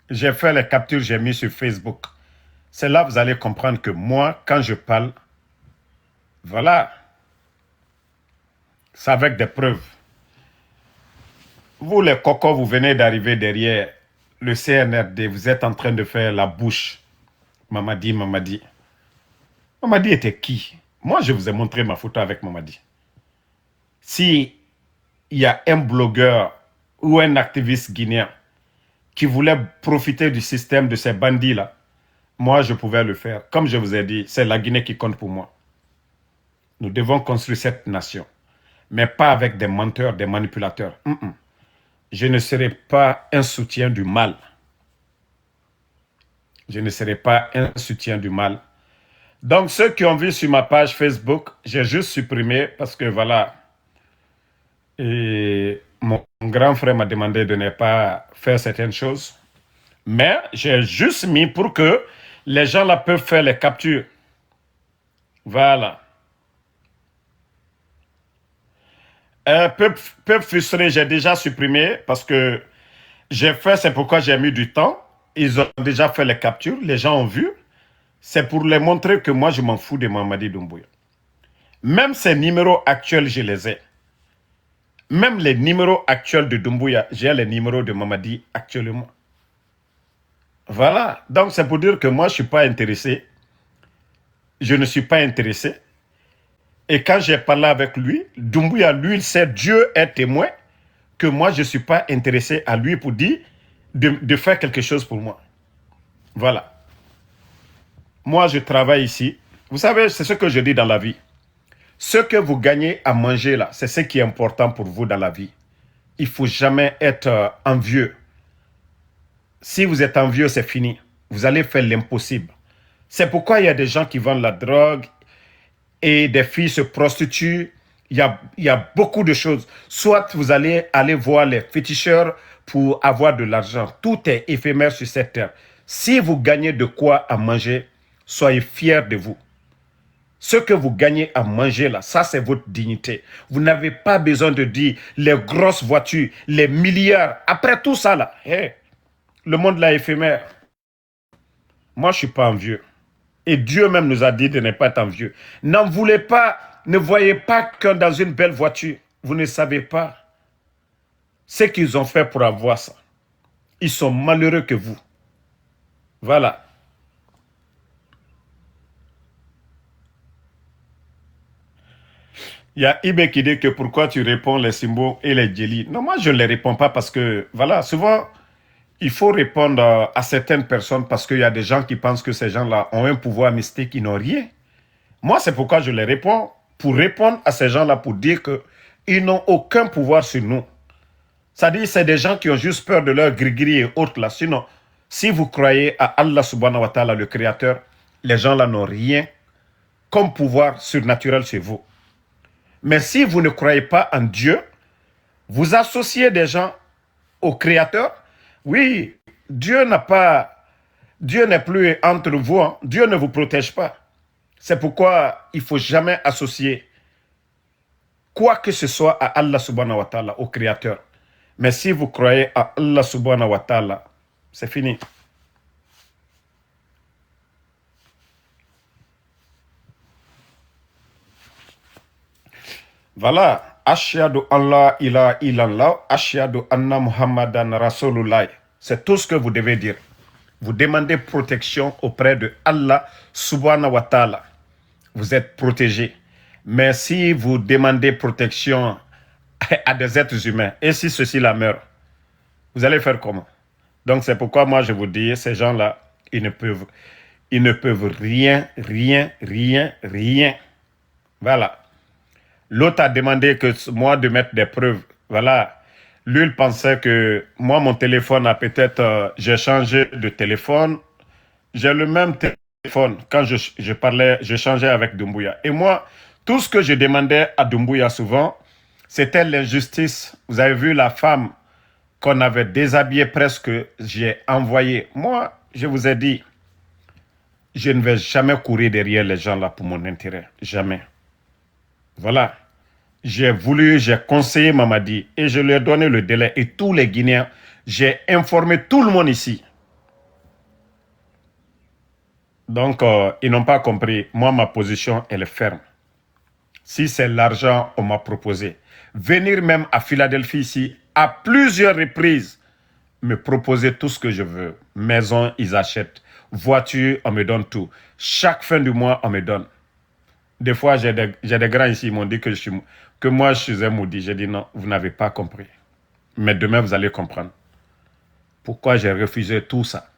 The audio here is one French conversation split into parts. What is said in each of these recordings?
J'ai fait les captures, j'ai mis sur Facebook. C'est là que vous allez comprendre que moi, quand je parle, voilà, c'est avec des preuves. Vous, les cocos, vous venez d'arriver derrière le CNRD, vous êtes en train de faire la bouche. Mamadi, Mamadi. Mamadi était qui? Moi, je vous ai montré ma photo avec Mamadi. Si il y a un blogueur ou un activiste guinéen qui voulait profiter du système de ces bandits-là, moi, je pouvais le faire. Comme je vous ai dit, c'est la Guinée qui compte pour moi. Nous devons construire cette nation, mais pas avec des menteurs, des manipulateurs. Je ne serai pas un soutien du mal. Je ne serai pas un soutien du mal. Donc, ceux qui ont vu sur ma page Facebook, j'ai juste supprimé parce que voilà, et mon grand frère m'a demandé de ne pas faire certaines choses. Mais j'ai juste mis pour que les gens là peuvent faire les captures. Voilà. Peuvent frustrer, j'ai déjà supprimé parce que j'ai fait, c'est pourquoi j'ai mis du temps. Ils ont déjà fait les captures, les gens ont vu. C'est pour les montrer que moi, je m'en fous de Mamadi Doumbouya. Même ces numéros actuels, je les ai. Même les numéros actuels de Doumbouya, j'ai les numéros de Mamadi actuellement. Voilà. Donc, c'est pour dire que moi, je ne suis pas intéressé. Je ne suis pas intéressé. Et quand j'ai parlé avec lui, Doumbouya, lui, il sait, Dieu est témoin, que moi, je ne suis pas intéressé à lui pour dire de faire quelque chose pour moi. Voilà. Moi, je travaille ici. Vous savez, c'est ce que je dis dans la vie. Ce que vous gagnez à manger là, c'est ce qui est important pour vous dans la vie. Il ne faut jamais être envieux. Si vous êtes envieux, c'est fini. Vous allez faire l'impossible. C'est pourquoi il y a des gens qui vendent la drogue et des filles se prostituent. Il y a beaucoup de choses. Soit vous allez aller voir les féticheurs pour avoir de l'argent. Tout est éphémère sur cette terre. Si vous gagnez de quoi à manger, soyez fiers de vous. Ce que vous gagnez à manger là, ça c'est votre dignité. Vous n'avez pas besoin de dire les grosses voitures, les milliards. Après tout ça là, le monde là est éphémère. Moi je ne suis pas envieux. Et Dieu même nous a dit de ne pas être envieux. N'en voulez pas, ne voyez pas que dans une belle voiture. Vous ne savez pas ce qu'ils ont fait pour avoir ça. Ils sont malheureux que vous. Voilà. Il y a Ibe qui dit que pourquoi tu réponds les symboles et les djélis. Non, moi je ne les réponds pas parce que, voilà, souvent, il faut répondre à certaines personnes parce qu'il y a des gens qui pensent que ces gens-là ont un pouvoir mystique, ils n'ont rien. Moi, c'est pourquoi je les réponds, pour répondre à ces gens-là, pour dire qu'ils n'ont aucun pouvoir sur nous. C'est-à-dire, c'est des gens qui ont juste peur de leur gris-gris et autres là. Sinon, si vous croyez à Allah subhanahu wa ta'ala, le créateur, les gens-là n'ont rien comme pouvoir surnaturel chez vous. Mais si vous ne croyez pas en Dieu, vous associez des gens au créateur. Oui, Dieu n'est plus entre vous. Hein. Dieu ne vous protège pas. C'est pourquoi il ne faut jamais associer quoi que ce soit à Allah subhanahu wa ta'ala, au créateur. Mais si vous croyez à Allah subhanahu wa ta'ala, c'est fini. Voilà. Ashhadu an la ilaha illallah, ashhadu anna muhammadan rasulullah. C'est tout ce que vous devez dire. Vous demandez protection auprès de Allah subhanahu wa ta'ala. Vous êtes protégé. Mais si vous demandez protection à des êtres humains, et si ceux-ci la meurent, vous allez faire comment? Donc c'est pourquoi moi je vous dis, ces gens-là, ils ne peuvent rien, rien, rien, rien. Voilà. L'autre a demandé que moi de mettre des preuves. Voilà. Lui, il pensait que moi, mon téléphone a peut-être... j'ai changé de téléphone. J'ai le même téléphone. Quand je parlais, je changeais avec Doumbouya. Et moi, tout ce que je demandais à Doumbouya souvent, c'était l'injustice. Vous avez vu la femme qu'on avait déshabillée presque, j'ai envoyé. Moi, je vous ai dit, je ne vais jamais courir derrière les gens là pour mon intérêt. Jamais. Voilà. J'ai conseillé Mamadi et je lui ai donné le délai. Et tous les Guinéens, j'ai informé tout le monde ici. Donc, ils n'ont pas compris. Moi, ma position, elle est ferme. Si c'est l'argent, on m'a proposé. Venir même à Philadelphie ici, à plusieurs reprises, me proposer tout ce que je veux. Maison, ils achètent. Voiture, on me donne tout. Chaque fin du mois, on me donne. Des fois, j'ai des grands ici, ils m'ont dit que moi, je suis un maudit. J'ai dit non, vous n'avez pas compris. Mais demain, vous allez comprendre. Pourquoi j'ai refusé tout ça?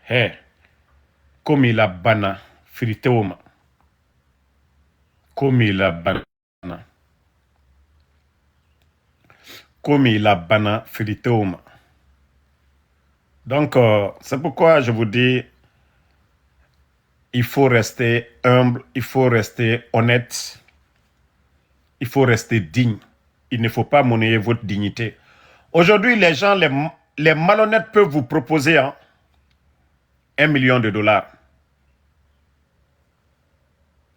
Hey, comme il a bana, friteoma. Comme il a bana. Comme il a bana, friteoma. Donc, c'est pourquoi je vous dis, il faut rester humble, il faut rester honnête, il faut rester digne. Il ne faut pas monnayer votre dignité. Aujourd'hui, les gens, les malhonnêtes peuvent vous proposer 1 million de dollars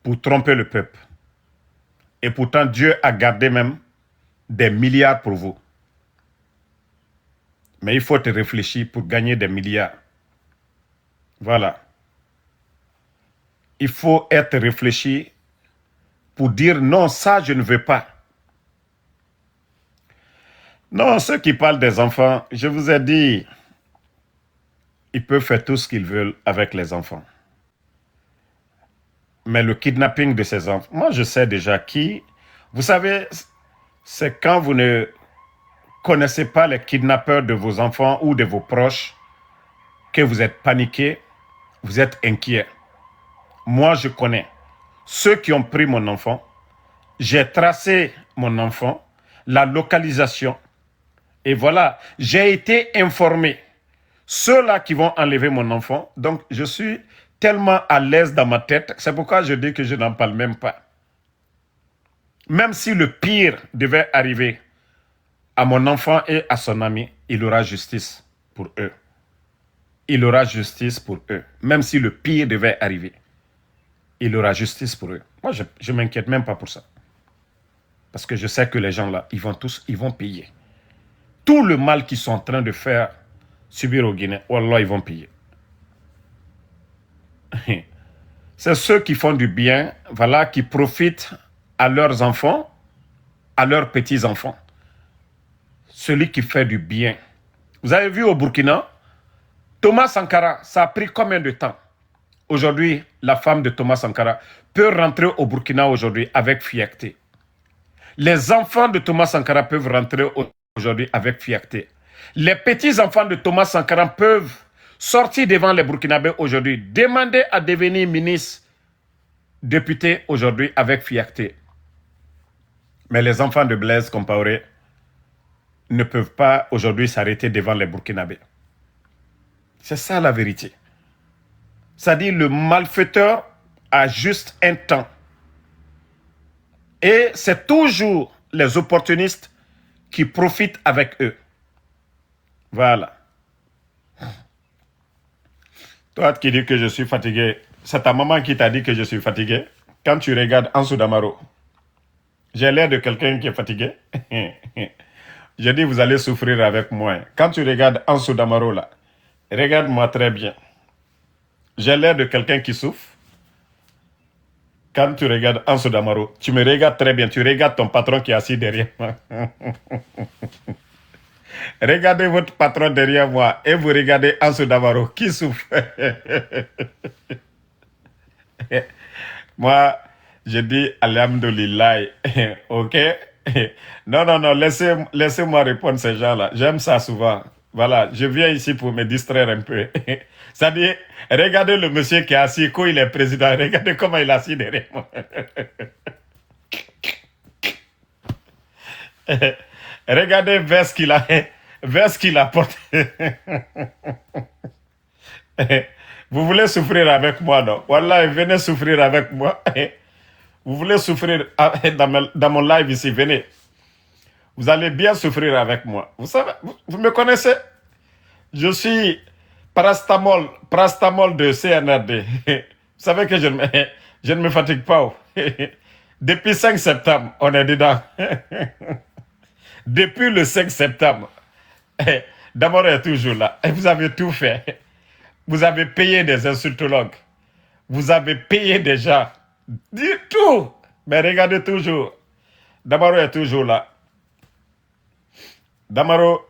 pour tromper le peuple. Et pourtant, Dieu a gardé même des milliards pour vous. Mais il faut te réfléchir pour gagner des milliards. Voilà. Il faut être réfléchi pour dire non, ça, je ne veux pas. Non, ceux qui parlent des enfants, je vous ai dit, ils peuvent faire tout ce qu'ils veulent avec les enfants. Mais le kidnapping de ces enfants, moi je sais déjà qui. Vous savez, c'est quand vous ne connaissez pas les kidnappeurs de vos enfants ou de vos proches que vous êtes paniqué, vous êtes inquiet. Moi je connais ceux qui ont pris mon enfant. J'ai tracé mon enfant, la localisation. Et voilà, j'ai été informé. Ceux-là qui vont enlever mon enfant, donc je suis tellement à l'aise dans ma tête, c'est pourquoi je dis que je n'en parle même pas. Même si le pire devait arriver à mon enfant et à son ami, il aura justice pour eux. Il aura justice pour eux. Même si le pire devait arriver, il aura justice pour eux. Moi, je ne m'inquiète même pas pour ça. Parce que je sais que les gens là, ils vont payer. Tout le mal qu'ils sont en train de faire subir au Guinée, wallah, ils vont payer. C'est ceux qui font du bien, voilà, qui profitent à leurs enfants, à leurs petits-enfants. Celui qui fait du bien. Vous avez vu au Burkina, Thomas Sankara, ça a pris combien de temps? Aujourd'hui, la femme de Thomas Sankara peut rentrer au Burkina aujourd'hui avec fierté. Les enfants de Thomas Sankara peuvent rentrer aujourd'hui avec fierté. Les petits-enfants de Thomas Sankara peuvent sortir devant les Burkinabés aujourd'hui, demander à devenir ministre, député aujourd'hui avec fierté. Mais les enfants de Blaise Compaoré ne peuvent pas aujourd'hui s'arrêter devant les Burkinabés. C'est ça la vérité. C'est-à-dire le malfaiteur a juste un temps. Et c'est toujours les opportunistes qui profitent avec eux. Voilà. Toi qui dis que je suis fatigué, c'est ta maman qui t'a dit que je suis fatigué. Quand tu regardes Ansou Damaro, j'ai l'air de quelqu'un qui est fatigué. Je dis, vous allez souffrir avec moi. Quand tu regardes Ansou Damaro là, regarde-moi très bien. J'ai l'air de quelqu'un qui souffre. Quand tu regardes Ansou Damaro, tu me regardes très bien. Tu regardes ton patron qui est assis derrière moi. Regardez votre patron derrière moi et vous regardez Ansou Damaro qui souffre. Moi, je dis Alhamdulillah. Ok? Non, non, non, laissez-moi répondre à ces gens-là. J'aime ça souvent. Voilà, je viens ici pour me distraire un peu. C'est-à-dire, regardez le monsieur qui est assis, quand il est président, regardez comment il est assis derrière moi. Regardez vers ce qu'il a porté. Vous voulez souffrir avec moi, non? Voilà, venez souffrir avec moi. Vous voulez souffrir dans mon live ici, venez. Vous allez bien souffrir avec moi. Vous savez, vous me connaissez? Je suis parastamol de CNRD. Vous savez que je ne me fatigue pas. Depuis 5 septembre, on est dedans. Depuis le 5 septembre, Damaro est toujours là. Et vous avez tout fait. Vous avez payé des insultologues. Vous avez payé des gens. Dites tout. Mais regardez toujours. Damaro est toujours là. Damaro,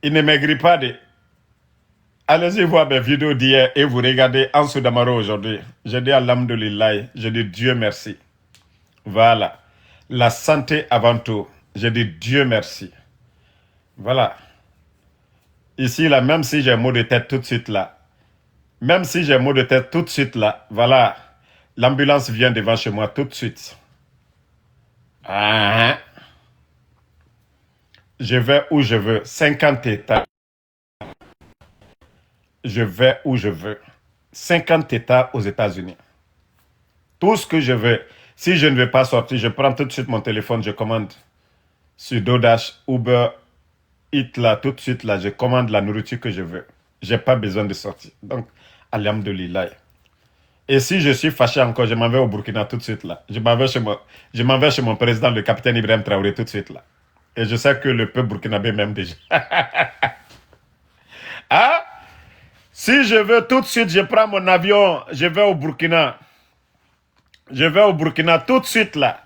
il ne maigrit pas de... Allez-y voir mes vidéos d'hier et vous regardez Ansou Damaro aujourd'hui. Je dis Alhamdoulilah, je dis Dieu merci. Voilà. La santé avant tout. Je dis Dieu merci. Voilà. Ici, là, même si j'ai un mot de tête tout de suite là, même si j'ai un mot de tête tout de suite là, voilà. L'ambulance vient devant chez moi tout de suite. Ah, je vais où je veux. 50 États. Je vais où je veux. 50 États aux États-Unis. Tout ce que je veux. Si je ne veux pas sortir, je prends tout de suite mon téléphone, je commande sur DoorDash, Uber, Eat là, tout de suite là, je commande la nourriture que je veux. Je n'ai pas besoin de sortir. Donc, alhamdoulilah. Et si je suis fâché encore, je m'en vais au Burkina tout de suite là. Je m'en vais chez mon président, le capitaine Ibrahim Traoré tout de suite là. Et je sais que le peuple burkinabé m'aime déjà. Ah, si je veux tout de suite, je prends mon avion, je vais au Burkina. Je vais au Burkina tout de suite là.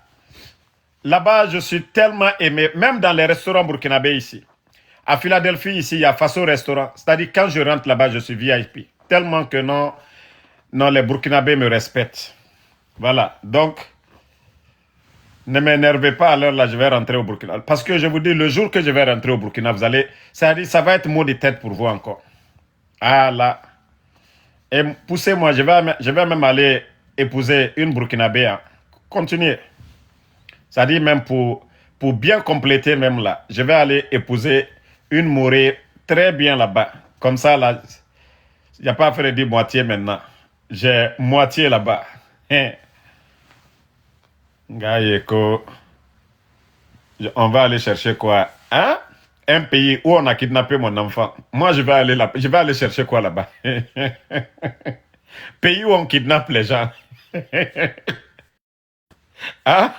Là-bas, je suis tellement aimé, même dans les restaurants burkinabés ici. À Philadelphie, ici, il y a Faso Restaurant. C'est-à-dire, quand je rentre là-bas, je suis VIP. Tellement que non, les Burkinabés me respectent. Voilà. Donc, ne m'énervez pas à l'heure là, je vais rentrer au Burkina. Parce que je vous dis, le jour que je vais rentrer au Burkina, vous allez... C'est-à-dire, ça va être mot de tête pour vous encore. Ah là. Et poussez-moi, je vais même aller épouser une Burkinabé. Hein. Continuez. C'est-à-dire, même pour bien compléter même là, je vais aller épouser une Morée très bien là-bas. Comme ça, là, il n'y a pas à faire dire moitié maintenant. J'ai moitié là-bas. Hein. Gaïeko, on va aller chercher quoi? Hein? Un pays où on a kidnappé mon enfant. Moi, je vais aller là, je vais aller chercher quoi là-bas? Pays où on kidnappe les gens. Hein?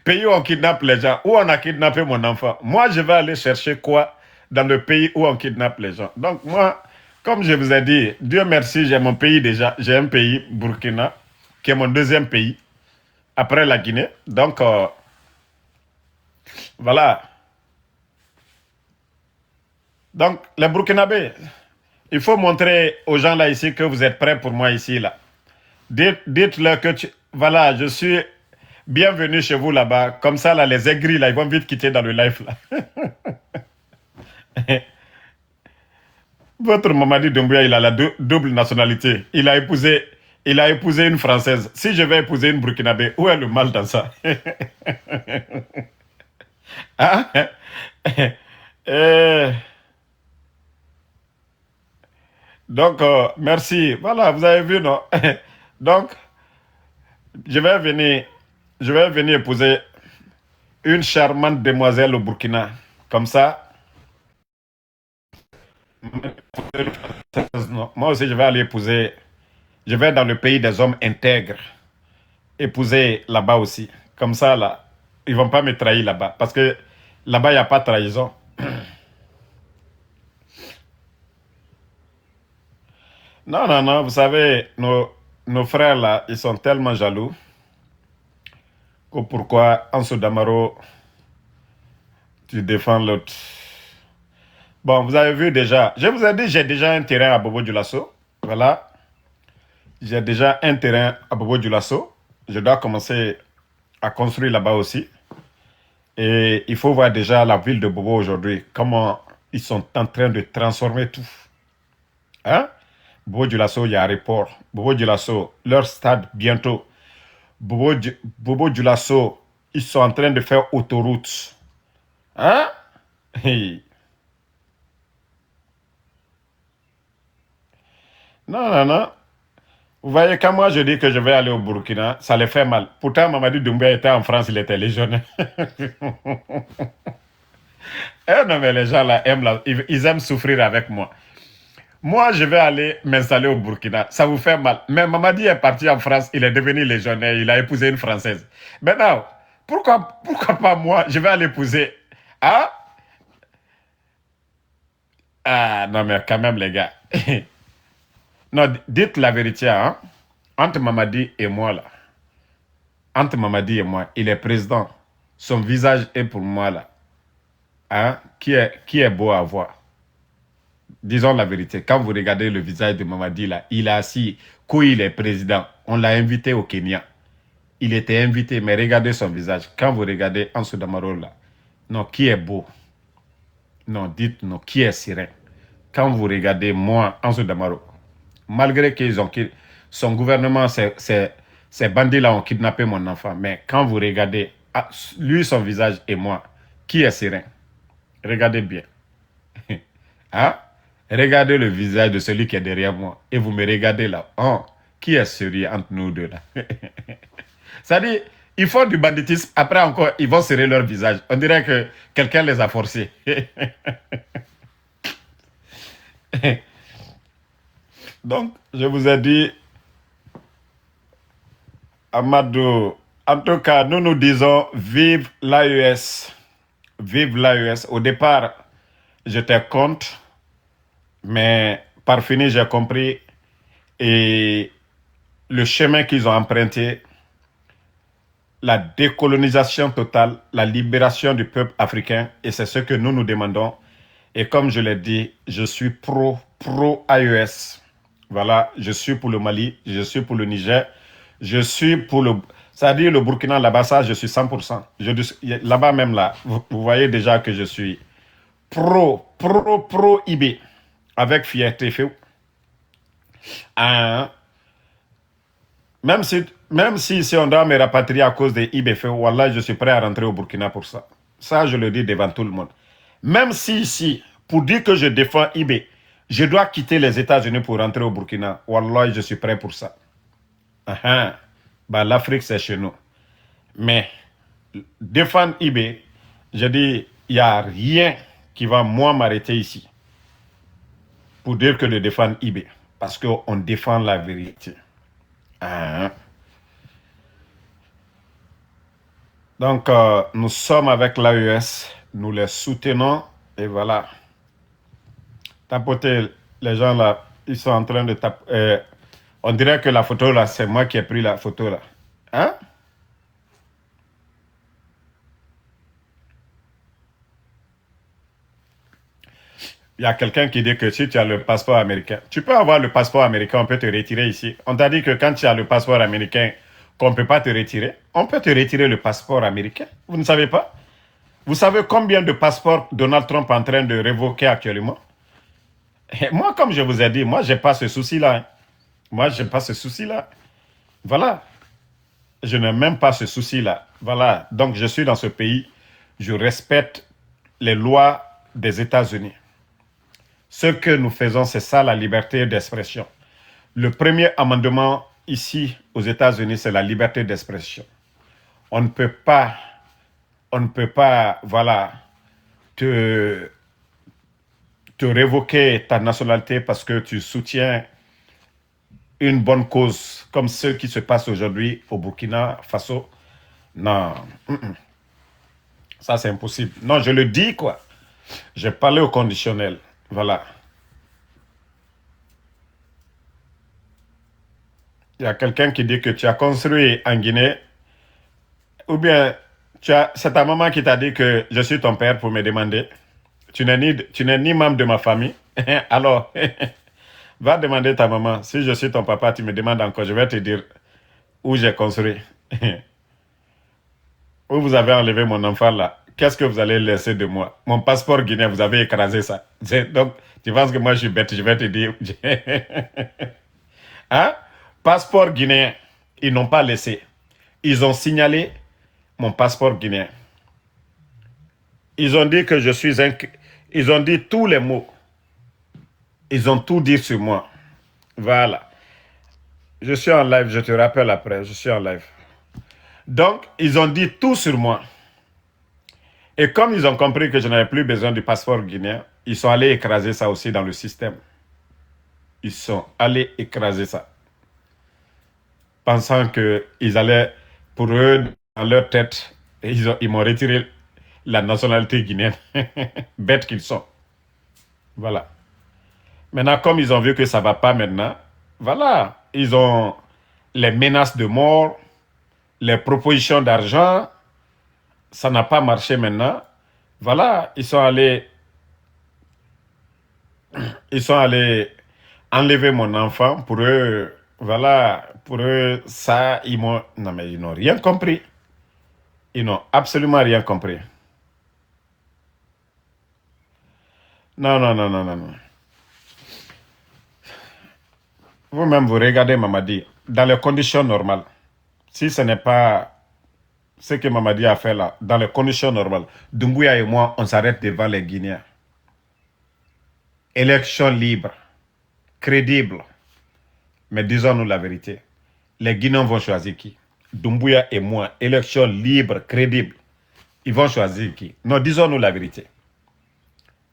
Pays où on kidnappe les gens. Où on a kidnappé mon enfant. Moi, je vais aller chercher quoi dans le pays où on kidnappe les gens. Donc, moi, comme je vous ai dit, Dieu merci, j'ai mon pays déjà. J'ai un pays, Burkina, qui est mon deuxième pays, après la Guinée. Donc, voilà. Donc, les Burkinabés, il faut montrer aux gens là ici que vous êtes prêts pour moi ici, là. Dites-leur que, voilà, je suis bienvenu chez vous là-bas. Comme ça, là, les aigris, là, ils vont vite quitter dans le live, là. Votre Mamadi Doumbouya, il a la double nationalité. Il a épousé une Française. Si je vais épouser une Burkinabé, où est le mal dans ça? Hein? Euh, Donc, merci. Voilà, vous avez vu, non? Donc, je je vais venir épouser une charmante demoiselle au Burkina. Comme ça, non, moi aussi, je vais aller épouser. Je vais dans le pays des hommes intègres. Épouser là-bas aussi. Comme ça, là, ils vont pas me trahir là-bas. Parce que là-bas, il n'y a pas de trahison. Non, non, non, vous savez, nos frères là, ils sont tellement jaloux que pourquoi Ansou Damaro, tu défends l'autre. Bon, vous avez vu déjà, je vous ai dit, j'ai déjà un terrain à Bobo Dioulasso. Voilà, j'ai déjà un terrain à Bobo Dioulasso. Je dois commencer à construire là-bas aussi. Et il faut voir déjà la ville de Bobo aujourd'hui, comment ils sont en train de transformer tout. Hein? Bobo Dioulasso, il y a aéroport. Bobo Dioulasso, leur stade bientôt. Bobo Dioulasso, ils sont en train de faire autoroute. Hein? Hey. Non, non, non. Vous voyez, quand moi je dis que je vais aller au Burkina, ça les fait mal. Pourtant, Mamadi Doumbouya était en France, il était légionnaire. Eh non, mais les gens là aiment, ils aiment souffrir avec moi. Moi, je vais aller m'installer au Burkina. Ça vous fait mal. Mais Mamadi est parti en France, il est devenu légionnaire, il a épousé une Française. Maintenant, pourquoi pas moi, je vais aller épouser. Ah, Ah, non, mais quand même, les gars. Non, dites la vérité, hein. Entre Mamadi et moi, là. Entre Mamadi et moi, il est président. Son visage est pour moi, là. Hein? Qui est beau à voir. Disons la vérité. Quand vous regardez le visage de Mamadi, là, il est assis. Quand il est président, on l'a invité au Kenya. Il était invité, mais regardez son visage. Quand vous regardez Ansou Damaro, là. Non, qui est beau? Non, dites-nous, qui est serein? Quand vous regardez moi, Ansou Damaro, malgré qu'ils ont son gouvernement, ces bandits-là ont kidnappé mon enfant. Mais quand vous regardez lui, son visage et moi, qui est serein? Regardez bien. Hein? Regardez le visage de celui qui est derrière moi. Et vous me regardez là. Oh, qui est sérieux entre nous deux là? C'est-à-dire, ils font du banditisme. Après encore, ils vont serrer leur visage. On dirait que quelqu'un les a forcés. Donc, je vous ai dit, Amadou, en tout cas, nous nous disons vive l'AES. Vive l'AES. Au départ, j'étais contre, mais par fini, j'ai compris. Et le chemin qu'ils ont emprunté, la décolonisation totale, la libération du peuple africain, et c'est ce que nous nous demandons. Et comme je l'ai dit, je suis pro-AES. Voilà, je suis pour le Mali, je suis pour le Niger, je suis pour le... C'est-à-dire le Burkina, là-bas, ça, je suis 100%. Là-bas même, là, vous voyez déjà que je suis pro-IB, avec fierté. Hein? Même si on doit me rapatrier à cause des IBF, Wallah, je suis prêt à rentrer au Burkina pour ça. Ça, je le dis devant tout le monde. Même si ici, pour dire que je défends IB, je dois quitter les États-Unis pour rentrer au Burkina, Wallah, je suis prêt pour ça. Bah, l'Afrique, c'est chez nous. Mais défendre IB, je dis, il n'y a rien qui va, moi, m'arrêter ici pour dire que de défendre IB. Parce qu'on défend la vérité. Donc, nous sommes avec l'AES, nous les soutenons, et voilà. Tapoter, les gens là, ils sont en train de taper. On dirait que la photo là, c'est moi qui ai pris la photo là. Hein? Il y a quelqu'un qui dit que si tu as le passeport américain, tu peux avoir le passeport américain, on peut te retirer ici. On t'a dit que quand tu as le passeport américain, qu'on ne peut pas te retirer. On peut te retirer le passeport américain. Vous ne savez pas? Vous savez combien de passeports Donald Trump est en train de révoquer actuellement? Et moi, comme je vous ai dit, moi, je n'ai pas ce souci-là. Hein. Moi, je n'ai pas ce souci-là. Voilà. Je n'ai même pas ce souci-là. Voilà. Donc, je suis dans ce pays. Je respecte les lois des États-Unis. Ce que nous faisons, c'est ça la liberté d'expression. Le premier amendement ici aux États-Unis, c'est la liberté d'expression. On ne peut pas, voilà, te révoquer ta nationalité parce que tu soutiens une bonne cause comme ce qui se passe aujourd'hui au Burkina Faso. Non, ça c'est impossible. Non, je le dis quoi. J'ai parlé au conditionnel. Voilà. Il y a quelqu'un qui dit que tu as construit en Guinée, ou bien c'est ta maman qui t'a dit que je suis ton père pour me demander. Tu n'es ni membre de ma famille. Alors, va demander ta maman. Si je suis ton papa, tu me demandes encore. Je vais te dire où j'ai construit. Où vous avez enlevé mon enfant là. Qu'est-ce que vous allez laisser de moi? Mon passeport guinéen, vous avez écrasé ça. Donc, tu penses que moi je suis bête, je vais te dire. Hein? Passeport guinéen, ils n'ont pas laissé. Ils ont signalé mon passeport guinéen. Ils ont dit que je suis Ils ont dit tous les mots. Ils ont tout dit sur moi. Voilà. Je suis en live, je te rappelle après, je suis en live. Donc, ils ont dit tout sur moi. Et comme ils ont compris que je n'avais plus besoin du passeport guinéen, ils sont allés écraser ça aussi dans le système. Ils sont allés écraser ça. Pensant qu'ils allaient, pour eux, dans leur tête, ils m'ont retiré la nationalité guinéenne. Bêtes qu'ils sont. Voilà. Maintenant, comme ils ont vu que ça ne va pas maintenant, voilà, ils ont les menaces de mort, les propositions d'argent, ça n'a pas marché maintenant. Voilà, ils sont allés enlever mon enfant. Pour eux, voilà, pour eux, ça, non mais ils n'ont rien compris. Ils n'ont absolument rien compris. Non, non, non, non, non, non. Vous-même, vous regardez Mamadi, dans les conditions normales. Si ce n'est pas ce que Mamadi a fait là, dans les conditions normales, Doumbouya et moi, on s'arrête devant les Guinéens. Élection libre, crédible. Mais disons-nous la vérité. Les Guinéens vont choisir qui? Doumbouya et moi, élection libre, crédible. Ils vont choisir qui? Non, disons-nous la vérité.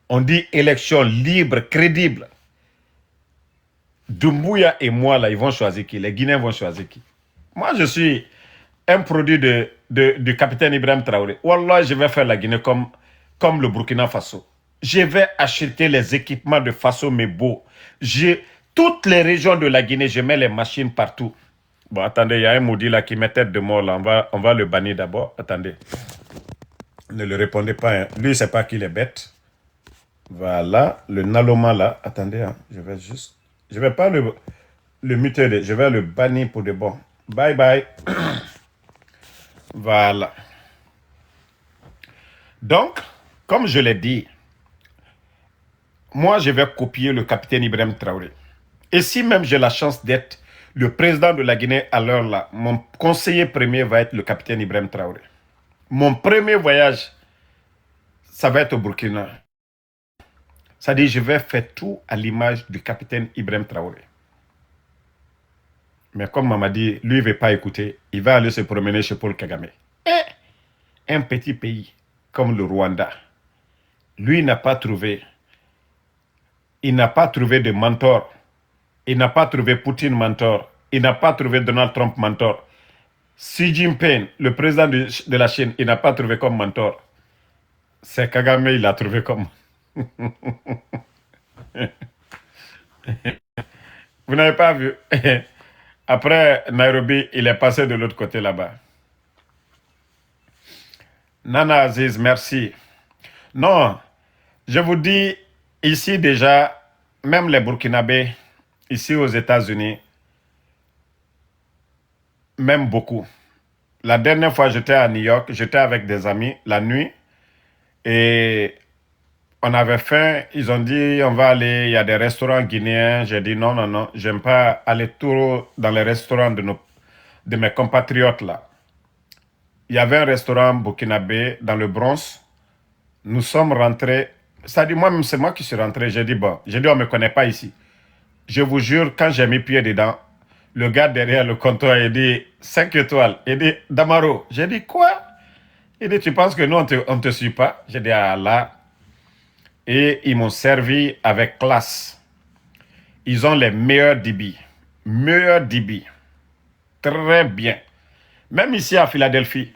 On dit élection libre, crédible. Doumbouya et moi, là, ils vont choisir qui? Les Guinéens vont choisir qui? Moi, je suis un produit du capitaine Ibrahim Traoré. Wallah, je vais faire la Guinée comme le Burkina Faso. Je vais acheter les équipements de Faso Mebo. Toutes les régions de la Guinée, je mets les machines partout. Bon, attendez, il y a un maudit là qui met tête de mort là. On va le bannir d'abord. Attendez. Ne le répondez pas. Hein. Lui, il ne sait pas qu'il est bête. Voilà. Le Naloma là. Attendez, hein. Je vais pas le muter. Je vais le bannir pour de bon. Bye bye. Voilà. Donc, comme je l'ai dit, moi, je vais copier le capitaine Ibrahim Traoré. Et si même j'ai la chance d'être le président de la Guinée à l'heure là, mon conseiller premier va être le capitaine Ibrahim Traoré. Mon premier voyage, ça va être au Burkina. C'est-à-dire, je vais faire tout à l'image du capitaine Ibrahim Traoré. Mais comme maman dit, lui, il ne veut pas écouter. Il va aller se promener chez Paul Kagame. Et un petit pays comme le Rwanda, lui n'a pas trouvé. Il n'a pas trouvé de mentor. Il n'a pas trouvé Poutine mentor. Il n'a pas trouvé Donald Trump mentor. Xi Jinping, le président de la Chine, il n'a pas trouvé comme mentor. C'est Kagame, il l'a trouvé comme. Vous n'avez pas vu. Après Nairobi, il est passé de l'autre côté là-bas. Nana Aziz, merci. Non, je vous dis, ici déjà, même les Burkinabés, ici aux États-Unis, même beaucoup. La dernière fois, j'étais à New York, j'étais avec des amis la nuit et on avait faim. Ils ont dit, on va aller, il y a des restaurants guinéens. J'ai dit, non, non, non, j'aime pas aller trop dans les restaurants de mes compatriotes là. Il y avait un restaurant burkinabé dans le Bronx. Nous sommes rentrés. Ça dit, moi-même, c'est moi qui suis rentré. J'ai dit, bon, on ne me connaît pas ici. Je vous jure, quand j'ai mis pied dedans, le gars derrière le comptoir, il dit 5 étoiles. Il dit Damaro. J'ai dit quoi? Il dit tu penses que nous, on te suit pas? J'ai dit ah là. Et ils m'ont servi avec classe. Ils ont les meilleurs dibis. Meilleurs dibis. Très bien. Même ici à Philadelphie,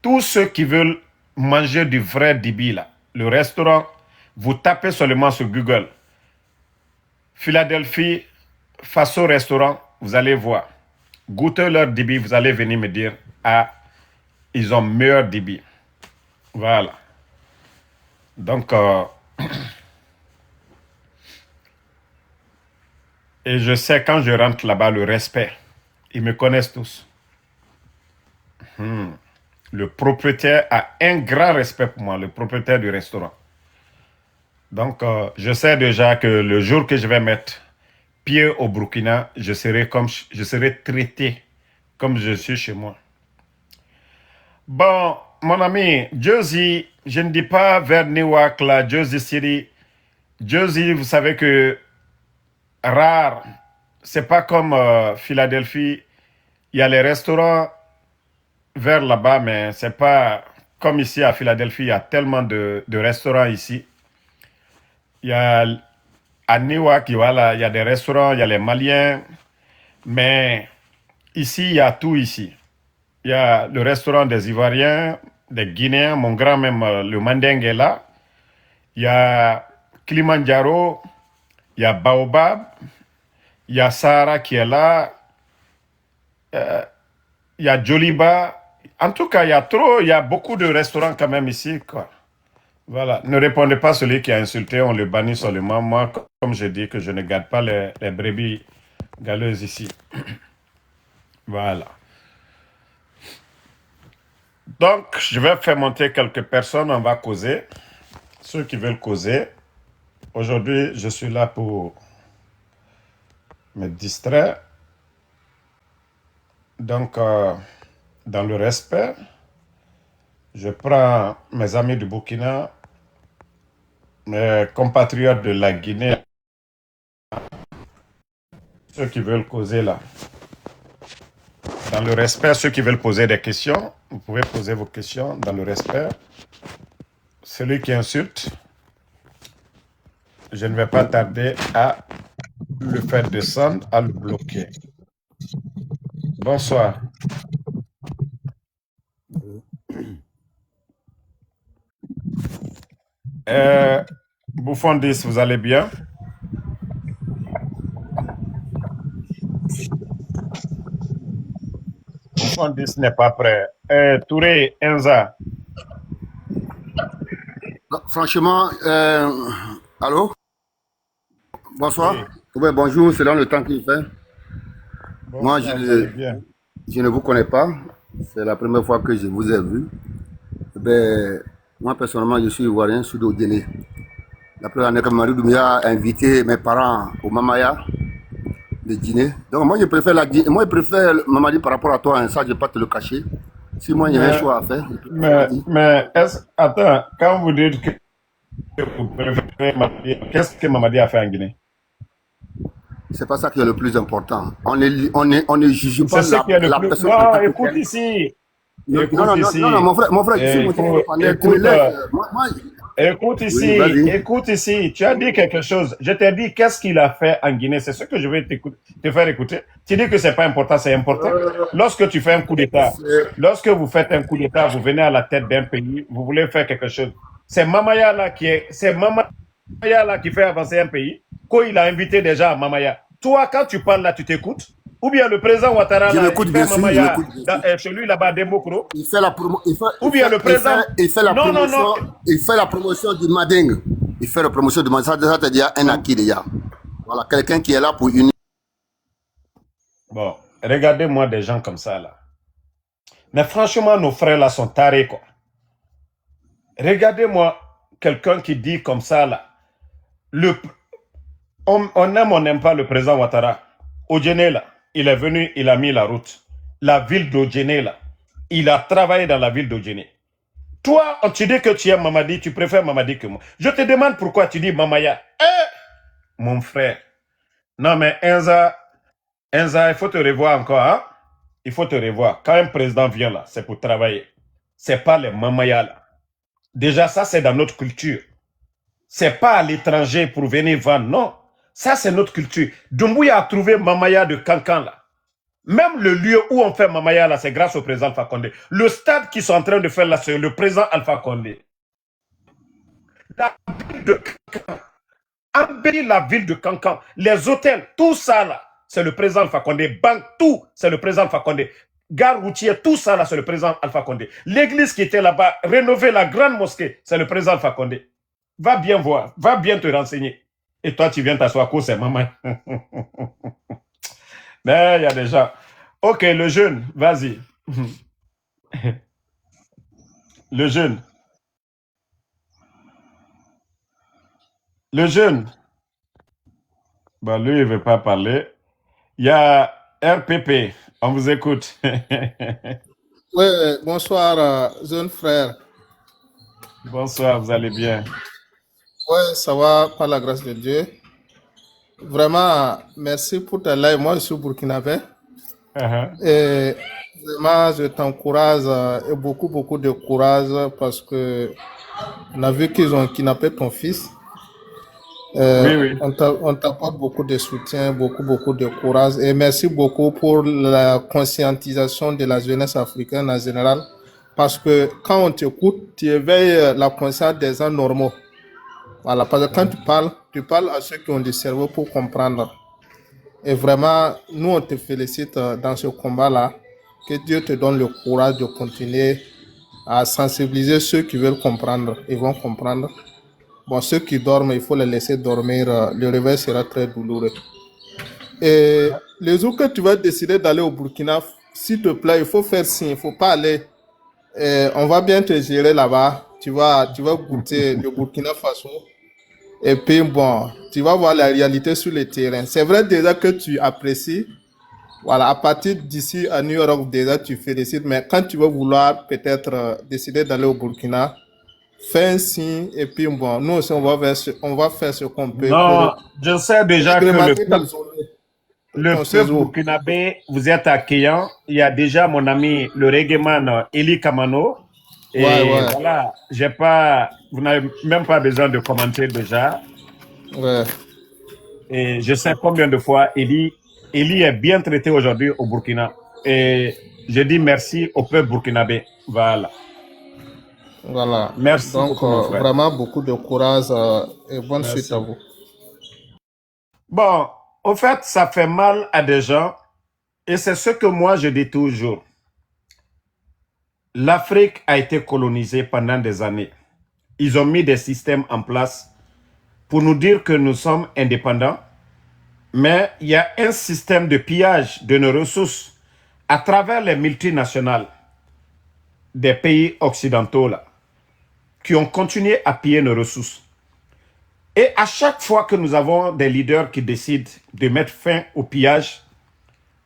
tous ceux qui veulent manger du vrai dibi là, le restaurant, vous tapez seulement sur Google. Philadelphie, Faso restaurant, vous allez voir. Goûtez leur dibi, vous allez venir me dire, ah, ils ont meilleur dibi. Voilà. Donc, et je sais quand je rentre là-bas, le respect. Ils me connaissent tous. Le propriétaire a un grand respect pour moi, le propriétaire du restaurant. Donc, je sais déjà que le jour que je vais mettre pied au Burkina, je serai traité comme je suis chez moi. Bon, mon ami, Jersey, je ne dis pas vers Newark, là, Jersey City. Jersey, vous savez que rare, c'est pas comme Philadelphie. Il y a les restaurants vers là-bas, mais c'est pas comme ici à Philadelphie. Il y a tellement de restaurants ici. Il y a à Newark, voilà, il y a des restaurants, il y a les Maliens, mais ici, il y a tout ici. Il y a le restaurant des Ivoiriens, des Guinéens, mon grand même, le Mandingue est là. Il y a Kilimanjaro, il y a Baobab, il y a Sahara qui est là, il y a Joliba. En tout cas, il y a beaucoup de restaurants quand même ici, quoi. Voilà. Ne répondez pas à celui qui a insulté, on le bannit seulement. Moi, comme je dis que je ne garde pas les brebis galeuses ici. Voilà. Donc, je vais faire monter quelques personnes, on va causer. Ceux qui veulent causer. Aujourd'hui, je suis là pour me distraire. Donc, dans le respect, je prends mes amis du Burkina, mes compatriotes de la Guinée, ceux qui veulent causer là. Dans le respect, ceux qui veulent poser des questions, vous pouvez poser vos questions dans le respect. Celui qui insulte, je ne vais pas tarder à le faire descendre, à le bloquer. Bonsoir. Bouffon 10, vous allez bien? Bouffon 10 n'est pas prêt. Touré, Enza. Franchement, allô? Bonsoir. Oui. Ouais, bonjour, selon le temps qu'il fait. Moi, Bonsoir, vous allez bien? je ne vous connais pas. C'est la première fois que je vous ai vu. Ben, moi, personnellement, je suis ivoirien, sud-Guinée. La première année que Marie Doumbia a invité mes parents au Mamaya de dîner. Donc, moi, je préfère Mamadi par rapport à toi. Hein, ça, je ne vais pas te le cacher. Si moi, il y a un choix à faire, je préfère Mamadi. Attends, quand vous dites que vous préférez Mamadi, qu'est-ce que Mamadi a fait en Guinée? C'est pas ça qui est le plus important. On ne juge pas C'est ce qui est le la plus... personne. Non, écoute ici. Non, mon frère, je suis monté pour parler. Tu me Écoute, laisses. écoute Oui, ici, vas-y. écoute ici. Tu as dit quelque chose. Je t'ai dit qu'est-ce qu'il a fait en Guinée. C'est ce que je vais te faire écouter. Tu dis que c'est pas important, c'est important. Lorsque tu fais un coup d'État, lorsque vous faites un coup d'État, vous venez à la tête d'un pays, vous voulez faire quelque chose. C'est Mamaya là qui fait avancer un pays. Quand il a invité déjà à Mamaya. Toi, quand tu parles là, tu t'écoutes. Ou bien le président Ouattara Je là, m'écoute il fait bien sûr, je Mamaya m'écoute bien sûr. chez lui là-bas, Demokro. Il fait la promo, Ou bien le président. il fait la Non, non, promotion, non. il fait la promotion du Mading. Il fait la promotion du Mading. Ça c'est déjà un acquis déjà. Voilà, quelqu'un qui est là pour unir. Bon, regardez-moi des gens comme ça là. Mais franchement, nos frères là sont tarés quoi. Regardez-moi quelqu'un qui dit comme ça là. On aime, on n'aime pas le président Ouattara. Odjene là, il est venu, il a mis la route. La ville d'Odjene là, il a travaillé dans la ville d'Odjene. Toi, tu dis que tu aimes Mamadi, tu préfères Mamadi que moi. Je te demande pourquoi tu dis Mamaya. Mon frère. Non mais Enza, il faut te revoir encore, hein? Il faut te revoir. Quand un président vient là, c'est pour travailler. C'est pas les Mamaya là. Déjà, ça, c'est dans notre culture. C'est pas à l'étranger pour venir vendre, non. Ça, c'est notre culture. Doumbouya a trouvé Mamaya de Cancan là. Même le lieu où on fait Mamaya là, c'est grâce au président Alpha Condé. Le stade qu'ils sont en train de faire là, c'est le président Alpha Condé. La ville de Cancan. Embellir la ville de Cancan. Les hôtels, tout ça là, c'est le président Alpha Condé. Banque, tout, c'est le président Alpha Condé. Gare routière, tout ça là, c'est le président Alpha Condé. L'église qui était là-bas, rénover la grande mosquée, c'est le président Alpha Condé. Va bien voir, va bien te renseigner. Et toi, tu viens t'asseoir à c'est maman. Mais il y a des gens. Ok, le jeune, vas-y. Le jeune. Le jeune. Bah, lui, il ne veut pas parler. Il y a RPP. On vous écoute. Oui, bonsoir, jeune frère. Bonsoir, vous allez bien? Oui, ça va, par la grâce de Dieu. Vraiment, merci pour ta live. Moi, je suis burkinabé. Et vraiment, je t'encourage et beaucoup de courage parce que on a vu qu'ils ont kidnappé ton fils. Oui. On t'apporte beaucoup de soutien, beaucoup de courage. Et merci beaucoup pour la conscientisation de la jeunesse africaine en général. Parce que quand on t'écoute, tu éveilles la conscience des gens normaux. Voilà, parce que quand tu parles, tu parles à ceux qui ont du cerveau pour comprendre. Et vraiment, nous, on te félicite dans ce combat-là. Que Dieu te donne le courage de continuer à sensibiliser ceux qui veulent comprendre. Ils vont comprendre. Bon, ceux qui dorment, il faut les laisser dormir. Le réveil sera très douloureux. Et les jours que tu vas décider d'aller au Burkina, s'il te plaît, il faut faire signe. Il ne faut pas aller. On va bien te gérer là-bas. Tu vas goûter le Burkina Faso. Et puis, bon, tu vas voir la réalité sur le terrain. C'est vrai déjà que tu apprécies. Voilà, à partir d'ici à New York, déjà, tu félicites. Mais quand tu vas vouloir peut-être décider d'aller au Burkina, fais un signe. Et puis, bon, nous aussi, on va faire ce qu'on peut Non, pour je sais déjà que agrémenter ta journée, le ton peuple séjour. burkinabé, vous êtes accueillant. Il y a déjà mon ami, le reggaeman Eli Kamano. Ouais, Et ouais, voilà, vous n'avez même pas besoin de commenter déjà. ouais. Et je sais combien de fois Eli est bien traité aujourd'hui au Burkina. Et je dis merci au peuple burkinabé. Voilà. Voilà. Merci Donc, beaucoup, mon frère. vraiment beaucoup de courage et bonne suite à Merci. vous. Bon, au fait, ça fait mal à des gens. Et c'est ce que moi, je dis toujours. L'Afrique a été colonisée pendant des années. Ils ont mis des systèmes en place pour nous dire que nous sommes indépendants. Mais il y a un système de pillage de nos ressources à travers les multinationales des pays occidentaux là, qui ont continué à piller nos ressources. Et à chaque fois que nous avons des leaders qui décident de mettre fin au pillage,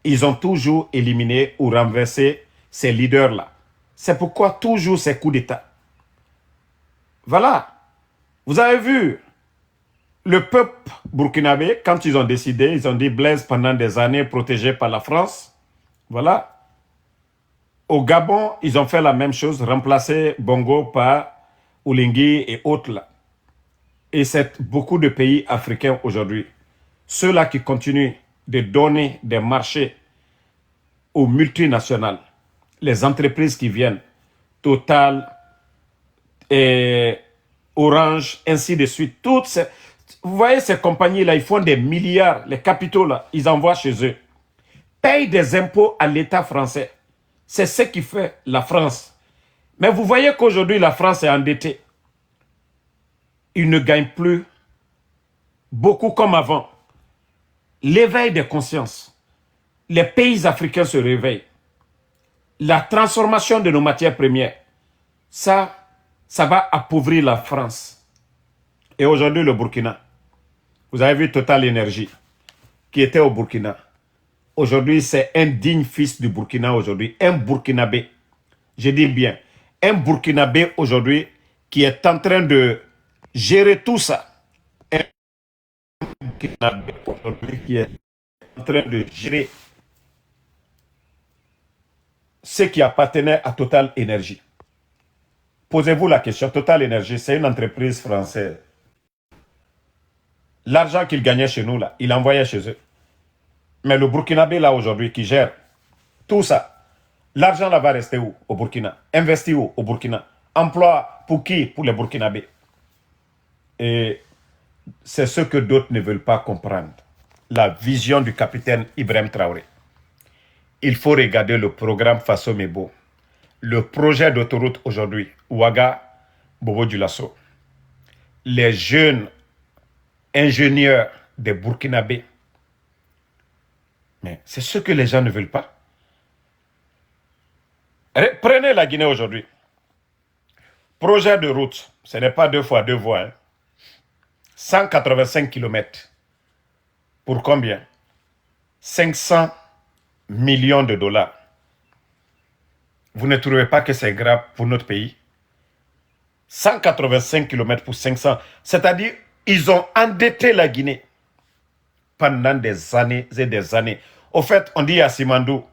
ils ont toujours éliminé ou renversé ces leaders-là. C'est pourquoi toujours ces coups d'État. Voilà. Vous avez vu, le peuple burkinabé, quand ils ont décidé, ils ont dit Blaise pendant des années protégé par la France. Voilà. Au Gabon, ils ont fait la même chose, remplacer Bongo par Oulingui et autres là. Et c'est beaucoup de pays africains aujourd'hui. Ceux-là qui continuent de donner des marchés aux multinationales, les entreprises qui viennent, Total, et Orange, ainsi de suite. Vous voyez ces compagnies-là, ils font des milliards, les capitaux là, ils envoient chez eux. Payent des impôts à l'État français. C'est ce qui fait la France. Mais vous voyez qu'aujourd'hui, la France est endettée. Ils ne gagnent plus beaucoup comme avant. L'éveil des consciences. Les pays africains se réveillent. La transformation de nos matières premières, ça va appauvrir la France. Et aujourd'hui, le Burkina. Vous avez vu Total Energy, qui était au Burkina. Aujourd'hui, c'est un digne fils du Burkina aujourd'hui, un Burkinabé. Je dis bien, un Burkinabé aujourd'hui qui est en train de gérer tout ça. Un Burkinabé aujourd'hui qui est en train de gérer ce qui appartenait à Total Energy. Posez-vous la question, Total Energy, c'est une entreprise française. L'argent qu'il gagnait chez nous, là, il envoyait chez eux. Mais le Burkinabé, là, aujourd'hui, qui gère tout ça, l'argent, là, va rester où? Au Burkina. Investi où? Au Burkina. Emploi pour qui? Pour les Burkinabés. Et c'est ce que d'autres ne veulent pas comprendre. La vision du capitaine Ibrahim Traoré. Il faut regarder le programme Faso Mebo. Le projet d'autoroute aujourd'hui, Ouaga, Bobo Dioulasso. Les jeunes ingénieurs des Burkinabés. Mais c'est ce que les gens ne veulent pas. Prenez la Guinée aujourd'hui. Projet de route, ce n'est pas 2 fois 2 voies. Hein. 185 km. Pour combien? 500 millions de dollars. Vous ne trouvez pas que c'est grave pour notre pays? 185 km pour 500. C'est-à-dire, ils ont endetté la Guinée pendant des années et des années. Au fait, on dit à Simandou,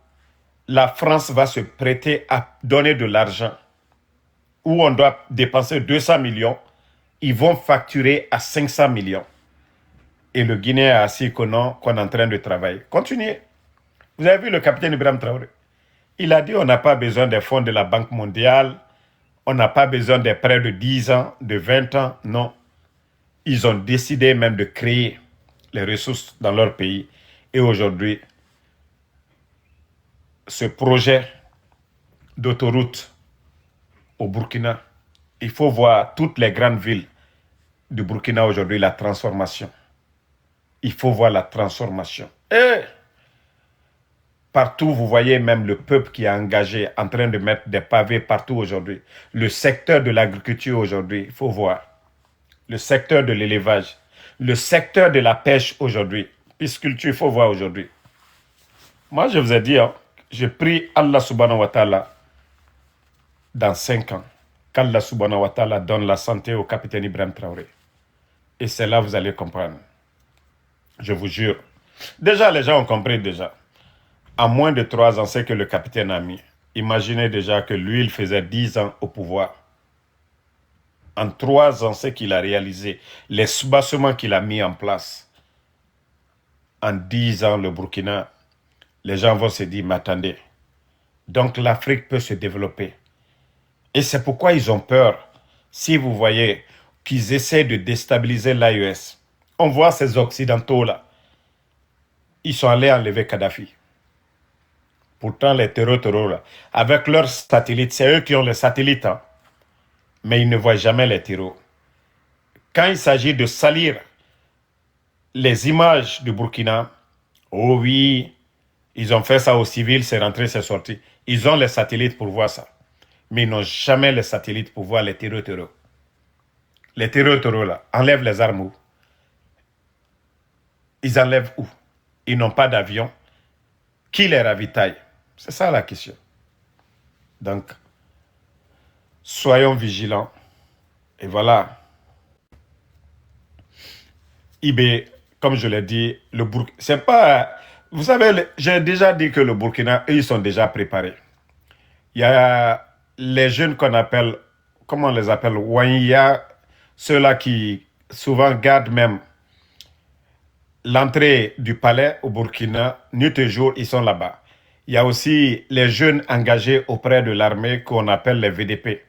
la France va se prêter à donner de l'argent où on doit dépenser 200 millions. Ils vont facturer à 500 millions. Et le Guinéen a assis qu'on est en train de travailler. Continuez. Vous avez vu le capitaine Ibrahim Traoré? Il a dit on n'a pas besoin des fonds de la Banque mondiale. On n'a pas besoin des prêts de 10 ans, de 20 ans. Non. Ils ont décidé même de créer les ressources dans leur pays. Et aujourd'hui, ce projet d'autoroute au Burkina, il faut voir toutes les grandes villes du Burkina aujourd'hui, la transformation. Il faut voir la transformation. Et partout, vous voyez même le peuple qui est engagé, en train de mettre des pavés partout aujourd'hui. Le secteur de l'agriculture aujourd'hui, il faut voir. Le secteur de l'élevage. Le secteur de la pêche aujourd'hui. Pisciculture, il faut voir aujourd'hui. Moi, je vous ai dit, hein, je prie Allah subhanahu wa ta'ala dans 5 ans. Qu'Allah subhanahu wa ta'ala donne la santé au capitaine Ibrahim Traoré. Et c'est là que vous allez comprendre. Je vous jure. Déjà, les gens ont compris déjà. En moins de 3 ans, c'est que le capitaine a mis. Imaginez déjà que lui, il faisait 10 ans au pouvoir. En 3 ans, c'est qu'il a réalisé. Les soubassements qu'il a mis en place. En 10 ans, le Burkina, les gens vont se dire, mais attendez. Donc l'Afrique peut se développer. Et c'est pourquoi ils ont peur. Si vous voyez qu'ils essaient de déstabiliser l'AES, on voit ces Occidentaux-là. Ils sont allés enlever Kadhafi. Pourtant, les terreaux, là, avec leurs satellites, c'est eux qui ont les satellites, hein, mais ils ne voient jamais les terreaux. Quand il s'agit de salir les images du Burkina, oh oui, ils ont fait ça aux civils, c'est rentré, c'est sorti. Ils ont les satellites pour voir ça. Mais ils n'ont jamais les satellites pour voir les terreaux. Les terreaux, là, enlèvent les armes où? Ils enlèvent où? Ils n'ont pas d'avion. Qui les ravitaille? C'est ça la question. Donc, soyons vigilants. Et voilà. IB, comme je l'ai dit, le Burkina, c'est pas... Vous savez, j'ai déjà dit que le Burkina, eux, ils sont déjà préparés. Il y a les jeunes qu'on appelle, comment on les appelle, Wanya, ceux-là qui souvent gardent même l'entrée du palais au Burkina, nuit et jour, ils sont là-bas. Il y a aussi les jeunes engagés auprès de l'armée qu'on appelle les VDP.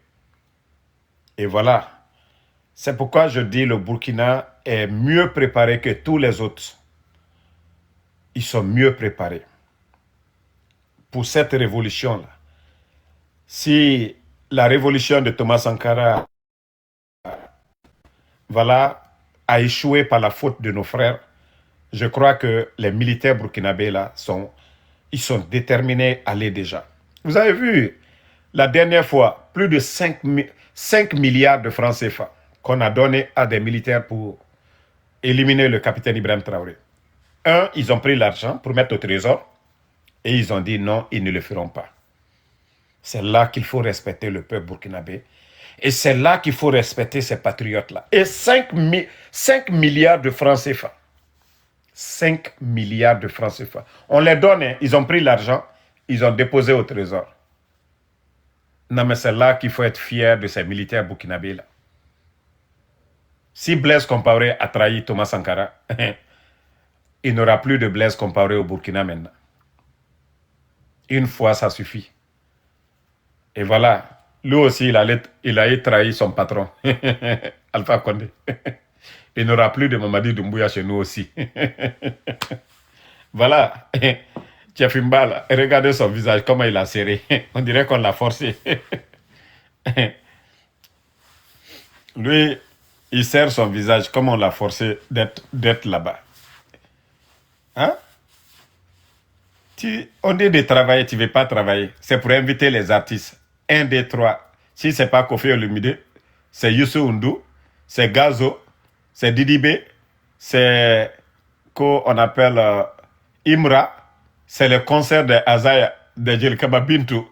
Et voilà. C'est pourquoi je dis le Burkina est mieux préparé que tous les autres. Ils sont mieux préparés pour cette révolution-là. Si la révolution de Thomas Sankara, voilà, a échoué par la faute de nos frères, je crois que les militaires burkinabés là ils sont déterminés à aller déjà. Vous avez vu, la dernière fois, plus de 5 milliards de francs CFA qu'on a donné à des militaires pour éliminer le capitaine Ibrahim Traoré. Ils ont pris l'argent pour mettre au trésor et ils ont dit non, ils ne le feront pas. C'est là qu'il faut respecter le peuple burkinabé. Et c'est là qu'il faut respecter ces patriotes-là. Et 5 milliards de francs CFA. 5 milliards de francs CFA. On les donne, hein. Ils ont pris l'argent, ils ont déposé au trésor. Non, mais c'est là qu'il faut être fier de ces militaires burkinabés-là. Si Blaise Compaoré a trahi Thomas Sankara, il n'aura plus de Blaise Compaoré au Burkina maintenant. Une fois, ça suffit. Et voilà, lui aussi, il a trahi son patron, Alpha Condé. Il n'aura plus de Mamadi Doumbouya chez nous aussi. Voilà. Tchefimbala, regardez son visage, comment il a serré. On dirait qu'on l'a forcé. Lui, il serre son visage comme on l'a forcé d'être là-bas. Hein? On dit de travailler, tu ne veux pas travailler. C'est pour inviter les artistes. 1, 2, 3. Si ce n'est pas Kofi Olomide, c'est Youssou N'Dour, c'est Gazo, c'est Didibé, c'est qu'on appelle Imra, c'est le concert de Azaya, de Djelkaba Bintou.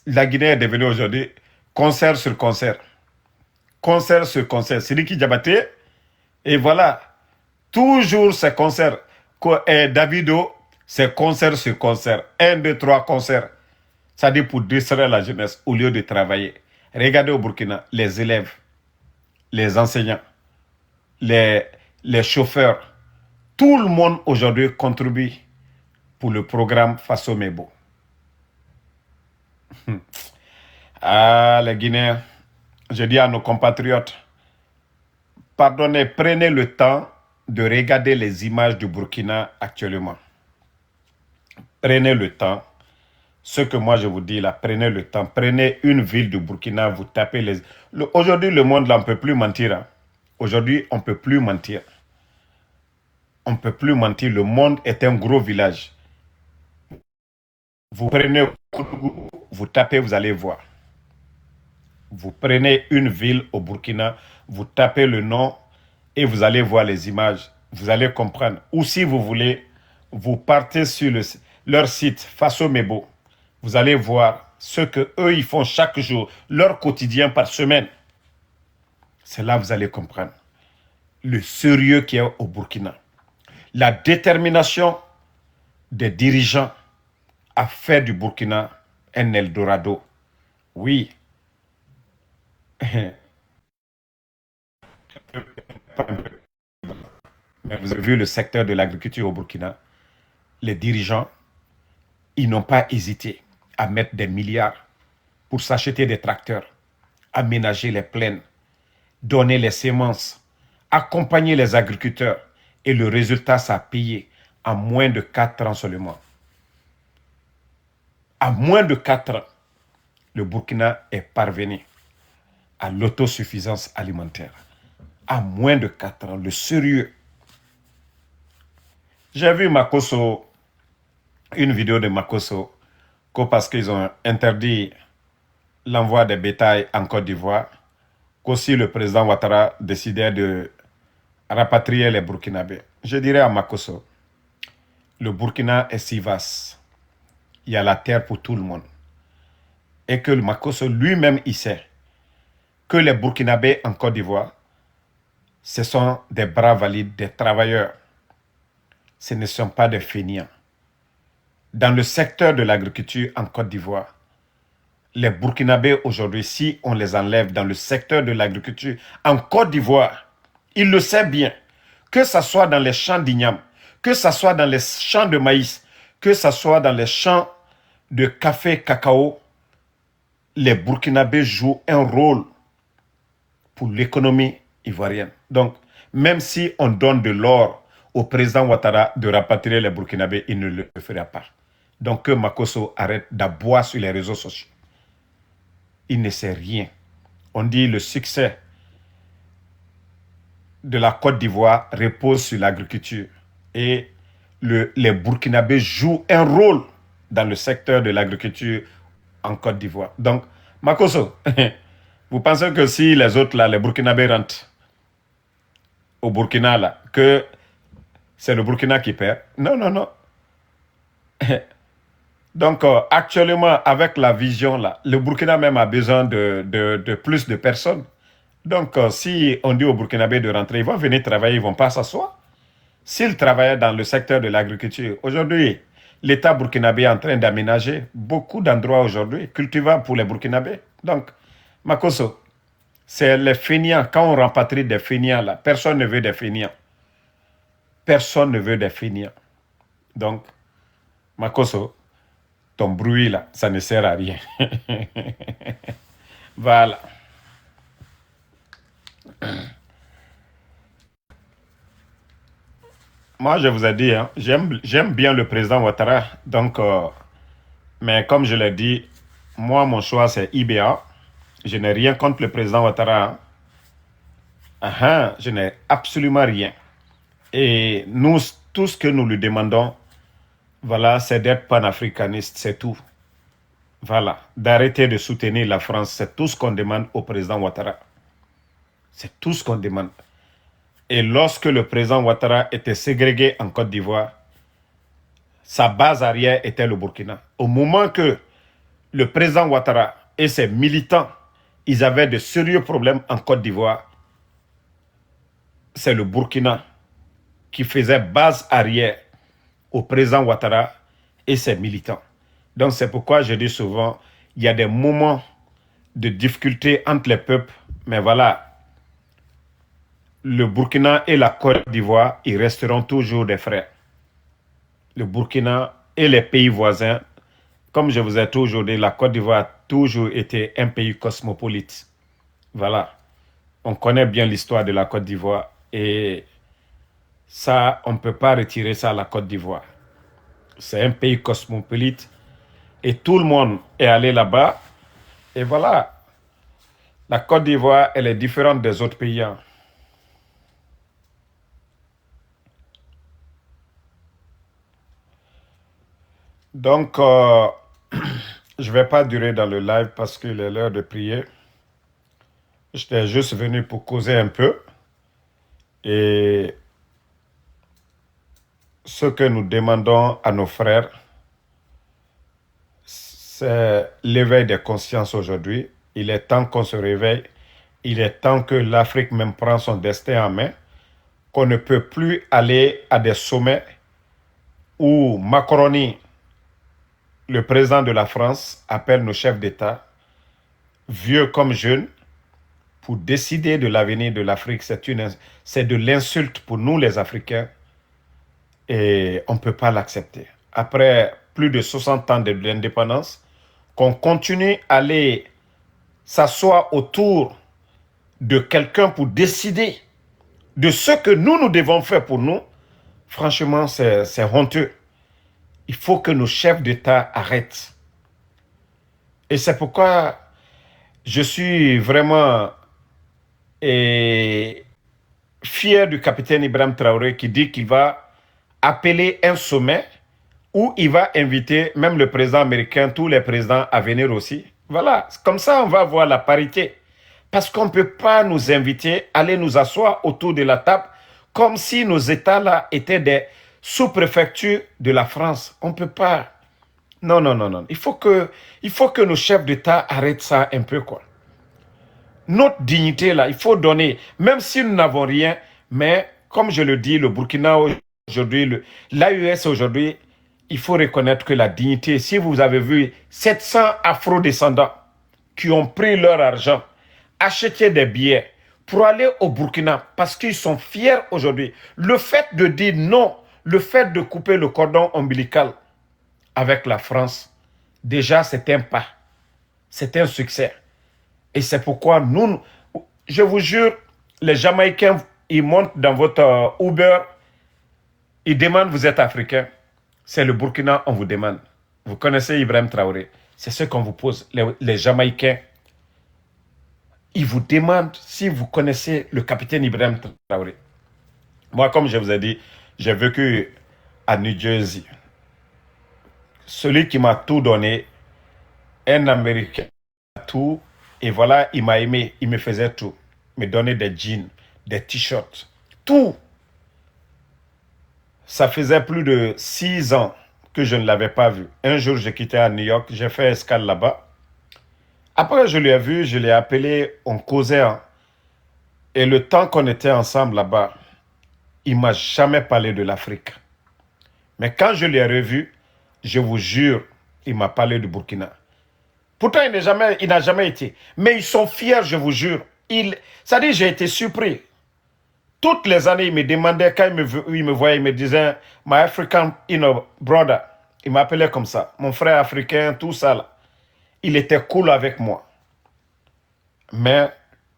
La Guinée est devenue aujourd'hui concert sur concert. Concert sur concert. Sidiki Diabaté, et voilà. Toujours ces concerts. Et Davido, c'est concert sur concert. 1, 2, 3 concerts. Ça dit pour distraire la jeunesse au lieu de travailler. Regardez au Burkina, les élèves, les enseignants, les chauffeurs, tout le monde aujourd'hui contribue pour le programme Faso Mebo. Ah, les Guinéens, je dis à nos compatriotes, pardonnez, prenez le temps de regarder les images du Burkina actuellement. Prenez le temps. Ce que moi je vous dis là, prenez le temps. Prenez une ville du Burkina, vous tapez les... Aujourd'hui, le monde là, on ne peut plus mentir. Hein. Aujourd'hui, on ne peut plus mentir. On ne peut plus mentir. Le monde est un gros village. Vous prenez, vous tapez, vous allez voir. Vous prenez une ville au Burkina, vous tapez le nom et vous allez voir les images. Vous allez comprendre. Ou si vous voulez, vous partez sur leur site, Faso Mebo. Vous allez voir ce qu'eux, ils font chaque jour, leur quotidien par semaine. C'est là que vous allez comprendre le sérieux qu'il y a au Burkina. La détermination des dirigeants à faire du Burkina un Eldorado. Oui. Mais vous avez vu le secteur de l'agriculture au Burkina. Les dirigeants, ils n'ont pas hésité à mettre des milliards pour s'acheter des tracteurs, aménager les plaines, donner les semences, accompagner les agriculteurs. Et le résultat, ça a payé en moins de 4 ans seulement. En moins de 4 ans, le Burkina est parvenu à l'autosuffisance alimentaire. En moins de 4 ans, le sérieux. J'ai vu Makosso, une vidéo de Makosso, parce qu'ils ont interdit l'envoi des bétails en Côte d'Ivoire, qu'aussi le président Ouattara décidait de rapatrier les Burkinabés. Je dirais à Makosso, le Burkina est si vaste, il y a la terre pour tout le monde. Et que le Makosso lui-même, il sait que les Burkinabés en Côte d'Ivoire, ce sont des bras valides, des travailleurs. Ce ne sont pas des fainéants. Dans le secteur de l'agriculture en Côte d'Ivoire, les Burkinabés aujourd'hui, si on les enlève dans le secteur de l'agriculture en Côte d'Ivoire, ils le savent bien, que ce soit dans les champs d'igname, que ce soit dans les champs de maïs, que ce soit dans les champs de café, cacao, les Burkinabés jouent un rôle pour l'économie ivoirienne. Donc, même si on donne de l'or au président Ouattara de rapatrier les Burkinabés, il ne le fera pas. Donc, que Makosso arrête d'aboyer sur les réseaux sociaux. Il ne sait rien. On dit le succès de la Côte d'Ivoire repose sur l'agriculture. Et les Burkinabés jouent un rôle dans le secteur de l'agriculture en Côte d'Ivoire. Donc, Makosso, vous pensez que si les autres, là, les Burkinabés rentrent au Burkina, là, que c'est le Burkina qui perd? Non, non, non. Donc, actuellement, avec la vision, là, le Burkina même a besoin de plus de personnes. Donc, si on dit aux Burkinabés de rentrer, ils vont venir travailler, ils ne vont pas s'asseoir. S'ils travaillaient dans le secteur de l'agriculture, aujourd'hui, l'État burkinabé est en train d'aménager beaucoup d'endroits aujourd'hui, cultivables pour les Burkinabés. Donc, Makosso, c'est les fainéants. Quand on rapatrie des fainéants, là, personne ne veut des fainéants. Personne ne veut des fainéants. Donc, Makosso, ton bruit là, ça ne sert à rien. Voilà. Moi, je vous ai dit, hein, j'aime bien le président Ouattara. Donc, mais comme je l'ai dit, moi, mon choix, c'est IBA. Je n'ai rien contre le président Ouattara. Hein. Je n'ai absolument rien. Et nous, tout ce que nous lui demandons, voilà, c'est d'être panafricaniste, c'est tout. Voilà, d'arrêter de soutenir la France, c'est tout ce qu'on demande au président Ouattara. C'est tout ce qu'on demande. Et lorsque le président Ouattara était ségrégué en Côte d'Ivoire, sa base arrière était le Burkina. Au moment que le président Ouattara et ses militants, ils avaient de sérieux problèmes en Côte d'Ivoire, c'est le Burkina qui faisait base arrière au président Ouattara et ses militants. Donc c'est pourquoi je dis souvent, il y a des moments de difficulté entre les peuples, mais voilà, le Burkina et la Côte d'Ivoire, ils resteront toujours des frères. Le Burkina et les pays voisins, comme je vous ai toujours dit, la Côte d'Ivoire a toujours été un pays cosmopolite. Voilà. On connaît bien l'histoire de la Côte d'Ivoire et ça, on ne peut pas retirer ça à la Côte d'Ivoire. C'est un pays cosmopolite et tout le monde est allé là-bas. Et voilà, la Côte d'Ivoire, elle est différente des autres pays. Donc, je ne vais pas durer dans le live parce qu'il est l'heure de prier. J'étais juste venu pour causer un peu. Et ce que nous demandons à nos frères, c'est l'éveil des consciences aujourd'hui. Il est temps qu'on se réveille. Il est temps que l'Afrique même prenne son destin en main. Qu'on ne peut plus aller à des sommets où Macron, le président de la France, appelle nos chefs d'État, vieux comme jeunes, pour décider de l'avenir de l'Afrique. C'est de l'insulte pour nous les Africains et on ne peut pas l'accepter. Après plus de 60 ans d'indépendance, qu'on continue à aller s'asseoir autour de quelqu'un pour décider de ce que nous devons faire pour nous, franchement, c'est honteux. Il faut que nos chefs d'État arrêtent. Et c'est pourquoi je suis vraiment fier du capitaine Ibrahim Traoré qui dit qu'il va appeler un sommet où il va inviter même le président américain, tous les présidents à venir aussi. Voilà, comme ça on va avoir la parité. Parce qu'on ne peut pas nous inviter, aller nous asseoir autour de la table comme si nos États-là étaient des sous-préfectures de la France. On ne peut pas. Non, non, non, non. Il faut que nos chefs d'État arrêtent ça un peu, quoi. Notre dignité, là, il faut donner, même si nous n'avons rien, mais comme je le dis, le Burkina aujourd'hui, l'AES aujourd'hui, il faut reconnaître que la dignité, si vous avez vu 700 afro-descendants qui ont pris leur argent, acheté des billets pour aller au Burkina parce qu'ils sont fiers aujourd'hui. Le fait de dire non, le fait de couper le cordon ombilical avec la France, déjà c'est un pas, c'est un succès. Et c'est pourquoi nous, je vous jure, les Jamaïcains, ils montent dans votre Uber, ils demandent, vous êtes africain. C'est le Burkina, on vous demande. Vous connaissez Ibrahim Traoré. C'est ce qu'on vous pose, les Jamaïcains. Ils vous demandent si vous connaissez le capitaine Ibrahim Traoré. Moi, comme je vous ai dit, j'ai vécu à New Jersey. Celui qui m'a tout donné, un Américain, tout. Et voilà, il m'a aimé, il me faisait tout. Il me donnait des jeans, des t-shirts, tout. Ça faisait plus de 6 ans que je ne l'avais pas vu. Un jour, j'ai quitté à New York, j'ai fait escale là-bas. Après, je l'ai vu, je l'ai appelé, on causait. Et le temps qu'on était ensemble là-bas, il ne m'a jamais parlé de l'Afrique. Mais quand je l'ai revu, je vous jure, il m'a parlé du Burkina. Pourtant, il n'a jamais été. Mais ils sont fiers, je vous jure. Ça dit, j'ai été surpris. Toutes les années, il me demandait, quand il me voyait, il me disait, my African brother. Il m'appelait comme ça. Mon frère africain, tout ça là. Il était cool avec moi. Mais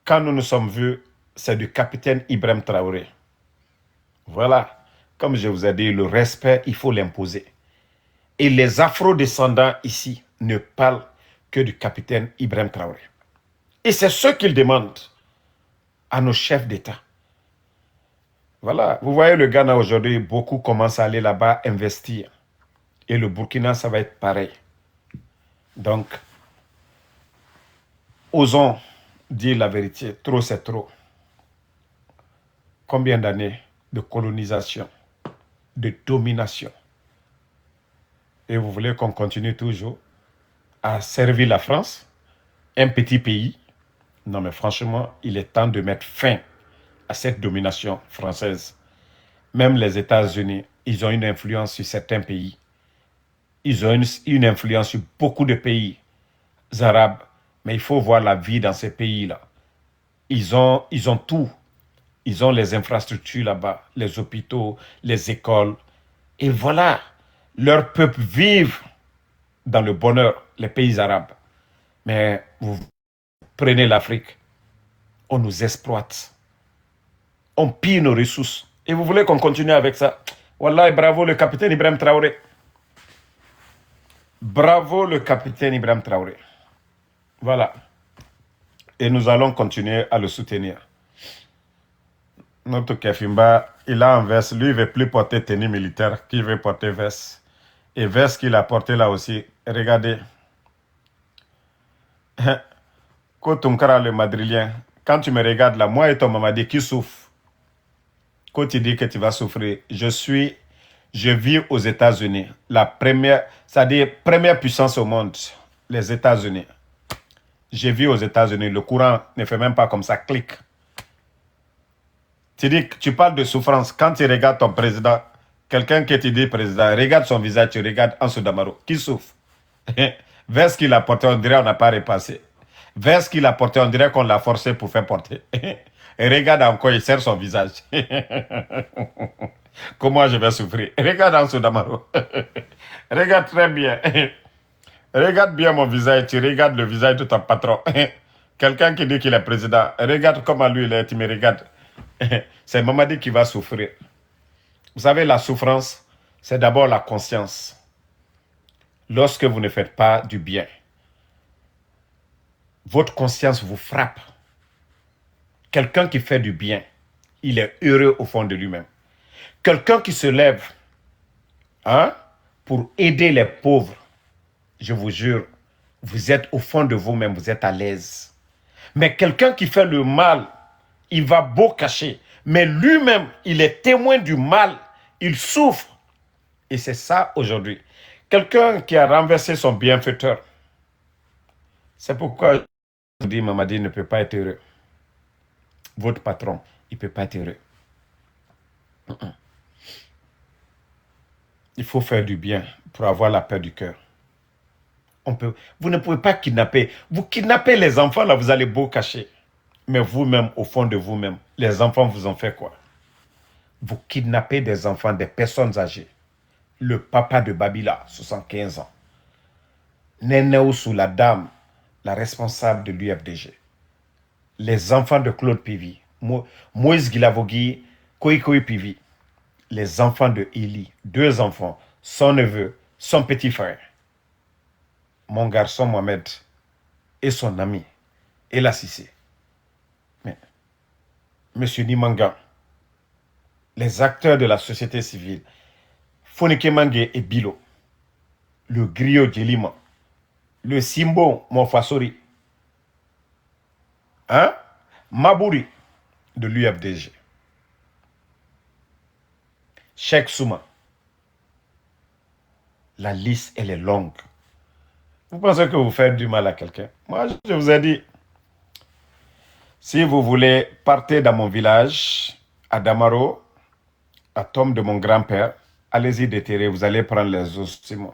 quand nous nous sommes vus, c'est du capitaine Ibrahim Traoré. Voilà. Comme je vous ai dit, le respect, il faut l'imposer. Et les afro-descendants ici ne parlent que du capitaine Ibrahim Traoré. Et c'est ce qu'ils demandent à nos chefs d'État. Voilà, vous voyez le Ghana aujourd'hui, beaucoup commencent à aller là-bas investir. Et le Burkina, ça va être pareil. Donc, osons dire la vérité, trop c'est trop. Combien d'années de colonisation, de domination. Et vous voulez qu'on continue toujours à servir la France, un petit pays? Non, mais franchement, il est temps de mettre fin à cette domination française. Même les États-Unis, ils ont une influence sur certains pays. Ils ont une influence sur beaucoup de pays arabes. Mais il faut voir la vie dans ces pays-là. Ils ont tout. Ils ont les infrastructures là-bas, les hôpitaux, les écoles. Et voilà, leur peuple vive dans le bonheur, les pays arabes. Mais vous prenez l'Afrique, On nous exploite. On pille nos ressources. Et vous voulez qu'on continue avec ça? Wallah, bravo le capitaine Ibrahim Traoré. Bravo le capitaine Ibrahim Traoré. Voilà. Et nous allons continuer à le soutenir. Notre Kefimba, il a un veste. Lui, il ne veut plus porter tenue militaire. Qui veut porter veste? Et veste qu'il a porté là aussi. Regardez. Kotumkara le madrilien. Quand tu me regardes là, moi et ton Mamadi qui souffre. Quand tu dis que tu vas souffrir, je vis aux États-Unis. La première, c'est-à-dire première puissance au monde, les États-Unis. Je vis aux États-Unis. Le courant ne fait même pas comme ça, clic. Tu dis, tu parles de souffrance. Quand tu regardes ton président, quelqu'un qui te dit président, regarde son visage, tu regardes Ansou Damaro, qui souffre. Vers ce qu'il a porté, on dirait qu'on n'a pas repassé. Vers ce qu'il a porté, on dirait qu'on l'a forcé pour faire porter. Et regarde encore, il serre son visage. Comment je vais souffrir? Regarde Ansou Damaro. Regarde très bien. Regarde bien mon visage, tu regardes le visage de ton patron. Quelqu'un qui dit qu'il est président, regarde comment lui il est, tu me regardes. C'est Mamadi qui va souffrir. Vous savez, la souffrance, c'est d'abord la conscience. Lorsque vous ne faites pas du bien, votre conscience vous frappe. Quelqu'un qui fait du bien, il est heureux au fond de lui-même. Quelqu'un qui se lève pour aider les pauvres, je vous jure, vous êtes au fond de vous-même, vous êtes à l'aise. Mais quelqu'un qui fait le mal, il va beau cacher, mais lui-même, il est témoin du mal, il souffre. Et c'est ça aujourd'hui. Quelqu'un qui a renversé son bienfaiteur. C'est pourquoi je vous dis, Mamadi ne peut pas être heureux. Votre patron, il ne peut pas être heureux. Il faut faire du bien pour avoir la paix du cœur. Vous ne pouvez pas kidnapper. Vous kidnappez les enfants, là, vous allez beau cacher. Mais vous-même, au fond de vous-même, les enfants vous ont fait quoi? Vous kidnappez des enfants, des personnes âgées. Le papa de Babila, 75 ans. Nénéoussou, la dame, la responsable de l'UFDG. Les enfants de Claude Pivi. Moïse Guilavogui, Koïkoï Pivi. Les enfants de Eli. 2 enfants. Son neveu, son petit frère. Mon garçon Mohamed et son ami, Ella Cissé. Mais, Monsieur Nimanga, les acteurs de la société civile, Fonike Mange et Bilo, le griot Djelima, le Simbo Mofasori, Mabouri de l'UFDG, Cheikh Souma. La liste, elle est longue. Vous pensez que vous faites du mal à quelqu'un? Moi, je vous ai dit, si vous voulez, partez dans mon village, à Damaro, à tombe de mon grand-père, allez-y déterrer, vous allez prendre les os, Simon.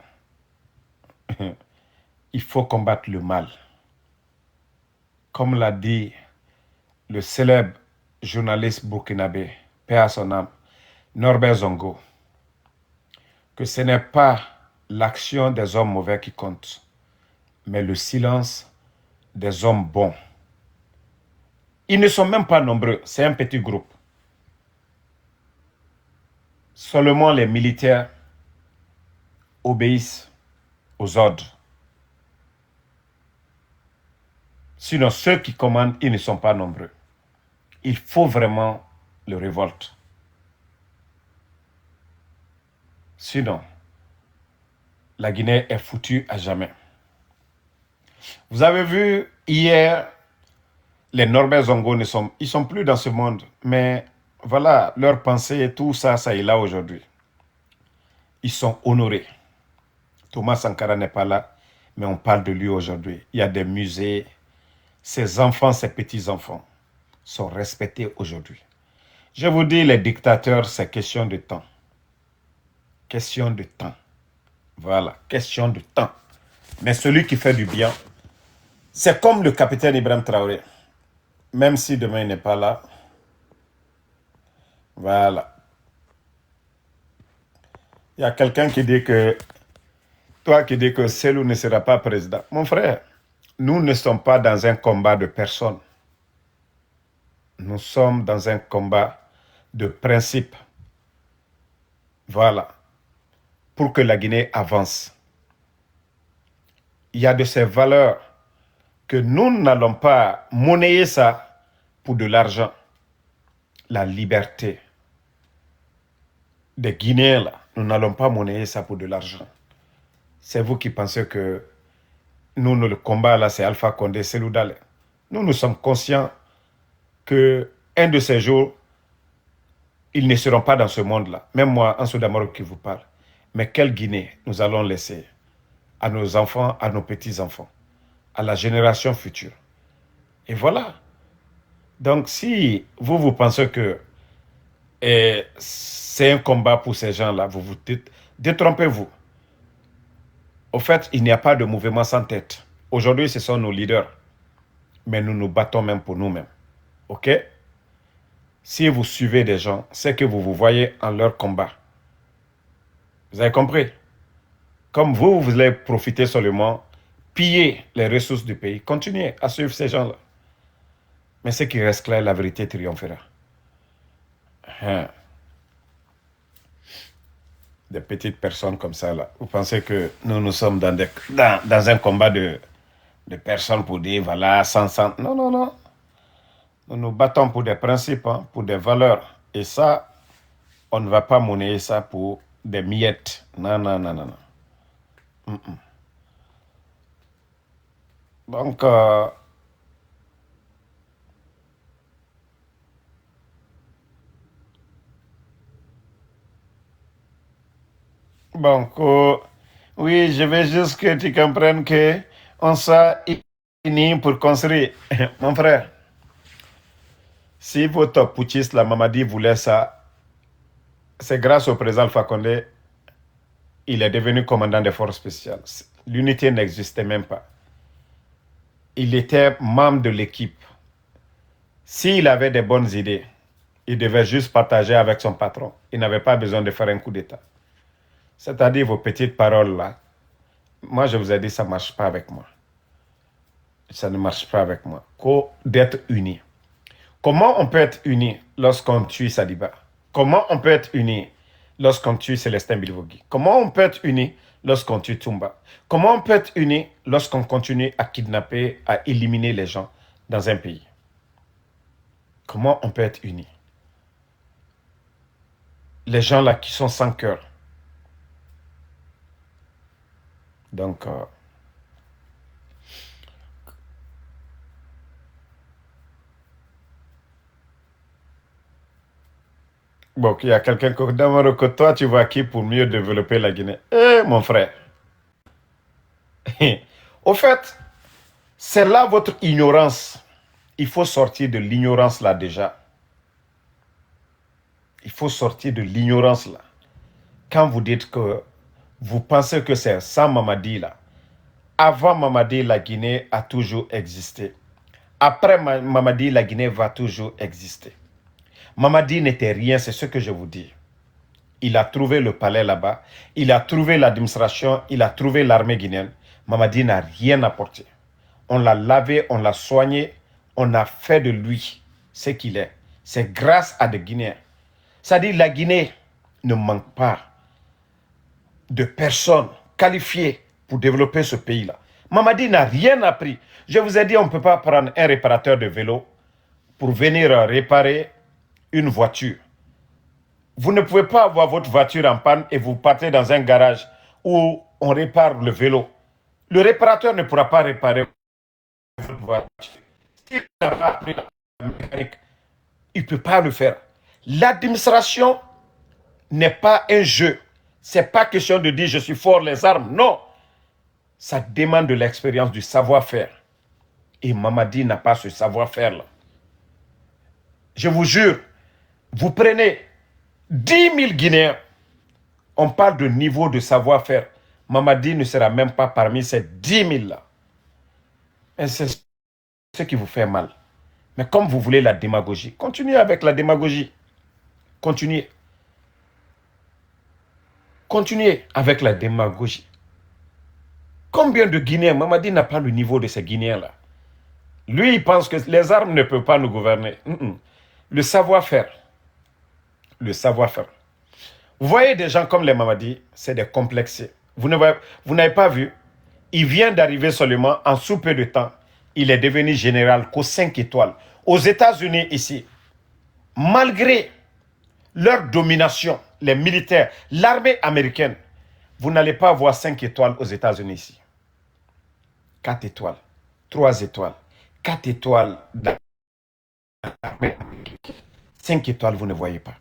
Il faut combattre le mal. Comme l'a dit le célèbre journaliste burkinabé, paix à son âme, Norbert Zongo, que ce n'est pas l'action des hommes mauvais qui compte, mais le silence des hommes bons. Ils ne sont même pas nombreux, c'est un petit groupe. Seulement les militaires obéissent aux ordres. Sinon, ceux qui commandent, ils ne sont pas nombreux. Il faut vraiment le révolte. Sinon, la Guinée est foutue à jamais. Vous avez vu hier, les Norbert Zongo ils sont plus dans ce monde, mais voilà, leurs pensées et tout ça, ça est là aujourd'hui. Ils sont honorés. Thomas Sankara n'est pas là, mais on parle de lui aujourd'hui. Il y a des musées. Ses enfants, ses petits-enfants sont respectés aujourd'hui. Je vous dis, les dictateurs, c'est question de temps. Question de temps. Voilà, question de temps. Mais celui qui fait du bien, c'est comme le capitaine Ibrahim Traoré. Même si demain il n'est pas là. Voilà. Il y a quelqu'un qui dit que, toi qui dis que Selou ne sera pas président. Mon frère, nous ne sommes pas dans un combat de personnes. Nous sommes dans un combat de principe. Voilà. Pour que la Guinée avance. Il y a de ces valeurs que nous n'allons pas monnayer ça pour de l'argent. La liberté des Guinéens, là, nous n'allons pas monnayer ça pour de l'argent. C'est vous qui pensez que nous, le combat, là, c'est Alpha Condé, Cellou Dalein. Nous sommes conscients que un de ces jours, ils ne seront pas dans ce monde-là. Même moi, Ansou Damaro qui vous parle. Mais quelle Guinée nous allons laisser à nos enfants, à nos petits-enfants, à la génération future. Et voilà. Donc, si vous pensez que c'est un combat pour ces gens-là, vous vous détrompez-vous. Au fait, il n'y a pas de mouvement sans tête. Aujourd'hui, ce sont nos leaders. Mais nous nous battons même pour nous-mêmes. OK? Si vous suivez des gens, c'est que vous voyez en leur combat. Vous avez compris? Comme vous voulez profiter seulement, piller les ressources du pays, continuez à suivre ces gens-là. Mais ce qui reste clair, la vérité triomphera. Des petites personnes comme ça, là. Vous pensez que nous sommes dans un combat de personnes pour dire, voilà, sans. Non. Nous nous battons pour des principes, hein, pour des valeurs. Et ça, on ne va pas monnayer ça pour des miettes. Non. Donc, oui, je veux juste que tu comprennes que on s'est unis pour construire. Mon frère, si votre putschiste, la Mamadi, voulait ça, c'est grâce au président Alpha Condé, il est devenu commandant des forces spéciales. L'unité n'existait même pas. Il était membre de l'équipe. S'il avait des bonnes idées, il devait juste partager avec son patron. Il n'avait pas besoin de faire un coup d'État. C'est-à-dire vos petites paroles là. Moi, je vous ai dit, ça ne marche pas avec moi. Ça ne marche pas avec moi. D'être unis. Comment on peut être unis lorsqu'on tue Sadiba? Comment on peut être unis lorsqu'on tue Célestin Bilvogi? Comment on peut être unis lorsqu'on tue Toumba? Comment on peut être unis lorsqu'on continue à kidnapper, à éliminer les gens dans un pays? Comment on peut être unis? Les gens là qui sont sans cœur. Donc, bon, il y a quelqu'un que toi, tu vois qui pour mieux développer la Guinée. Mon frère. Au fait, c'est là votre ignorance. Il faut sortir de l'ignorance là déjà. Il faut sortir de l'ignorance là. Quand vous dites que vous pensez que c'est sans Mamadi là. Avant Mamadi, la Guinée a toujours existé. Après Mamadi, la Guinée va toujours exister. Mamadi n'était rien, c'est ce que je vous dis. Il a trouvé le palais là-bas, il a trouvé l'administration, il a trouvé l'armée guinéenne. Mamadi n'a rien apporté. On l'a lavé, on l'a soigné, on a fait de lui ce qu'il est. C'est grâce à des Guinéens. C'est-à-dire la Guinée ne manque pas de personnes qualifiées pour développer ce pays-là. Mamadi n'a rien appris. Je vous ai dit, on ne peut pas prendre un réparateur de vélo pour venir réparer une voiture. Vous ne pouvez pas avoir votre voiture en panne et vous partez dans un garage où on répare le vélo. Le réparateur ne pourra pas réparer votre voiture. S'il n'a pas appris la mécanique, il ne peut pas le faire. L'administration n'est pas un jeu. Ce n'est pas question de dire je suis fort les armes. Non. Ça demande de l'expérience, du savoir-faire. Et Mamadi n'a pas ce savoir-faire-là. Je vous jure, vous prenez 10 000 Guinéens, on parle de niveau de savoir-faire. Mamadi ne sera même pas parmi ces 10 000 là. Et c'est ce qui vous fait mal. Mais comme vous voulez la démagogie, continuez avec la démagogie. Continuez. Continuez avec la démagogie. Combien de Guinéens, Mamadi n'a pas le niveau de ces Guinéens-là. Lui, il pense que les armes ne peuvent pas nous gouverner. Le savoir-faire. Le savoir-faire. Vous voyez des gens comme les Mamadi, c'est des complexés. Vous n'avez pas vu, il vient d'arriver seulement en sous peu de temps. Il est devenu général qu'aux 5 étoiles. Aux États-Unis ici, malgré leur domination, les militaires, l'armée américaine, vous n'allez pas avoir 5 étoiles aux États-Unis ici. 4 étoiles, 3 étoiles, 4 étoiles dans l'armée américaine. 5 étoiles, vous ne voyez pas.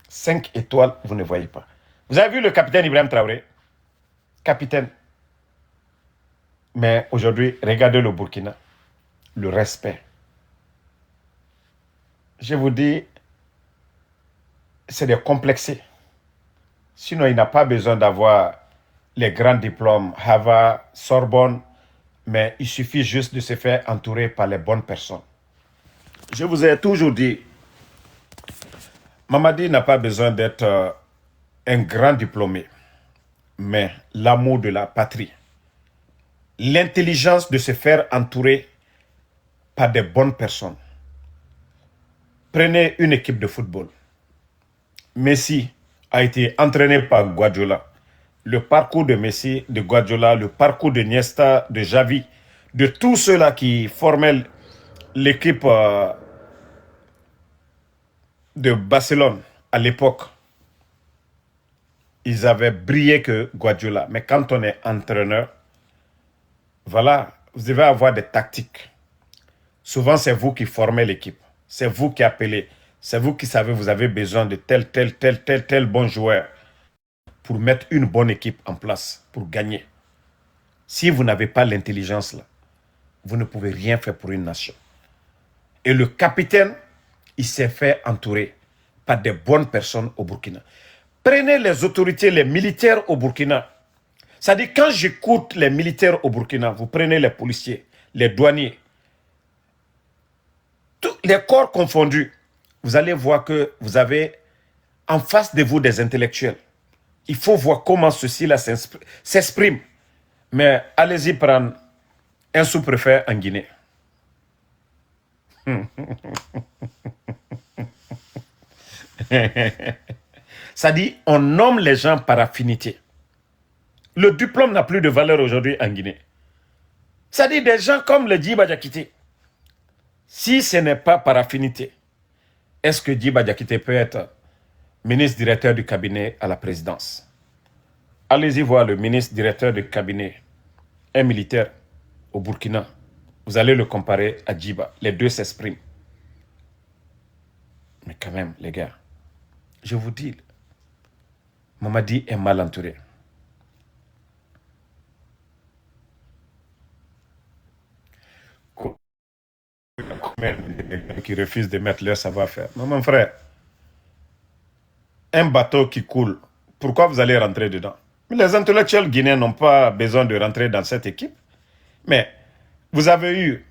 5 étoiles, vous ne voyez pas. Vous avez vu le capitaine Ibrahim Traoré? Capitaine. Mais aujourd'hui, regardez le Burkina. Le respect. Je vous dis, c'est des complexés. Sinon, il n'a pas besoin d'avoir les grands diplômes, Harvard, Sorbonne, mais il suffit juste de se faire entourer par les bonnes personnes. Je vous ai toujours dit, Mamadi n'a pas besoin d'être un grand diplômé, mais l'amour de la patrie, l'intelligence de se faire entourer par des bonnes personnes. Prenez une équipe de football. Messi a été entraîné par Guardiola. Le parcours de Messi, de Guardiola, le parcours de Iniesta, de Xavi, de tous ceux-là qui formaient l'équipe de Barcelone à l'époque, ils avaient brillé que Guardiola. Mais quand on est entraîneur, voilà, vous devez avoir des tactiques. Souvent, c'est vous qui formez l'équipe. C'est vous qui appelez. C'est vous qui savez, vous avez besoin de tel bon joueur pour mettre une bonne équipe en place, pour gagner. Si vous n'avez pas l'intelligence là, vous ne pouvez rien faire pour une nation. Et le capitaine, il s'est fait entourer par des bonnes personnes au Burkina. Prenez les autorités, les militaires au Burkina. C'est-à-dire, quand j'écoute les militaires au Burkina, vous prenez les policiers, les douaniers, tous les corps confondus, vous allez voir que vous avez en face de vous des intellectuels. Il faut voir comment ceci-là s'exprime. Mais allez-y prendre un sous-préfet en Guinée. Ça dit, on nomme les gens par affinité. Le diplôme n'a plus de valeur aujourd'hui en Guinée. Ça dit, des gens comme le Djiba Diakité, si ce n'est pas par affinité, est-ce que Djiba Diakité peut être ministre directeur du cabinet à la présidence? Allez-y voir le ministre directeur du cabinet, un militaire au Burkina. Vous allez le comparer à Djiba. Les deux s'expriment. Mais quand même, les gars, je vous dis, Mamadi est mal entouré. Qui refusent de mettre leur savoir-faire. Mon frère, un bateau qui coule, pourquoi vous allez rentrer dedans? Les intellectuels guinéens n'ont pas besoin de rentrer dans cette équipe. Mais vous avez eu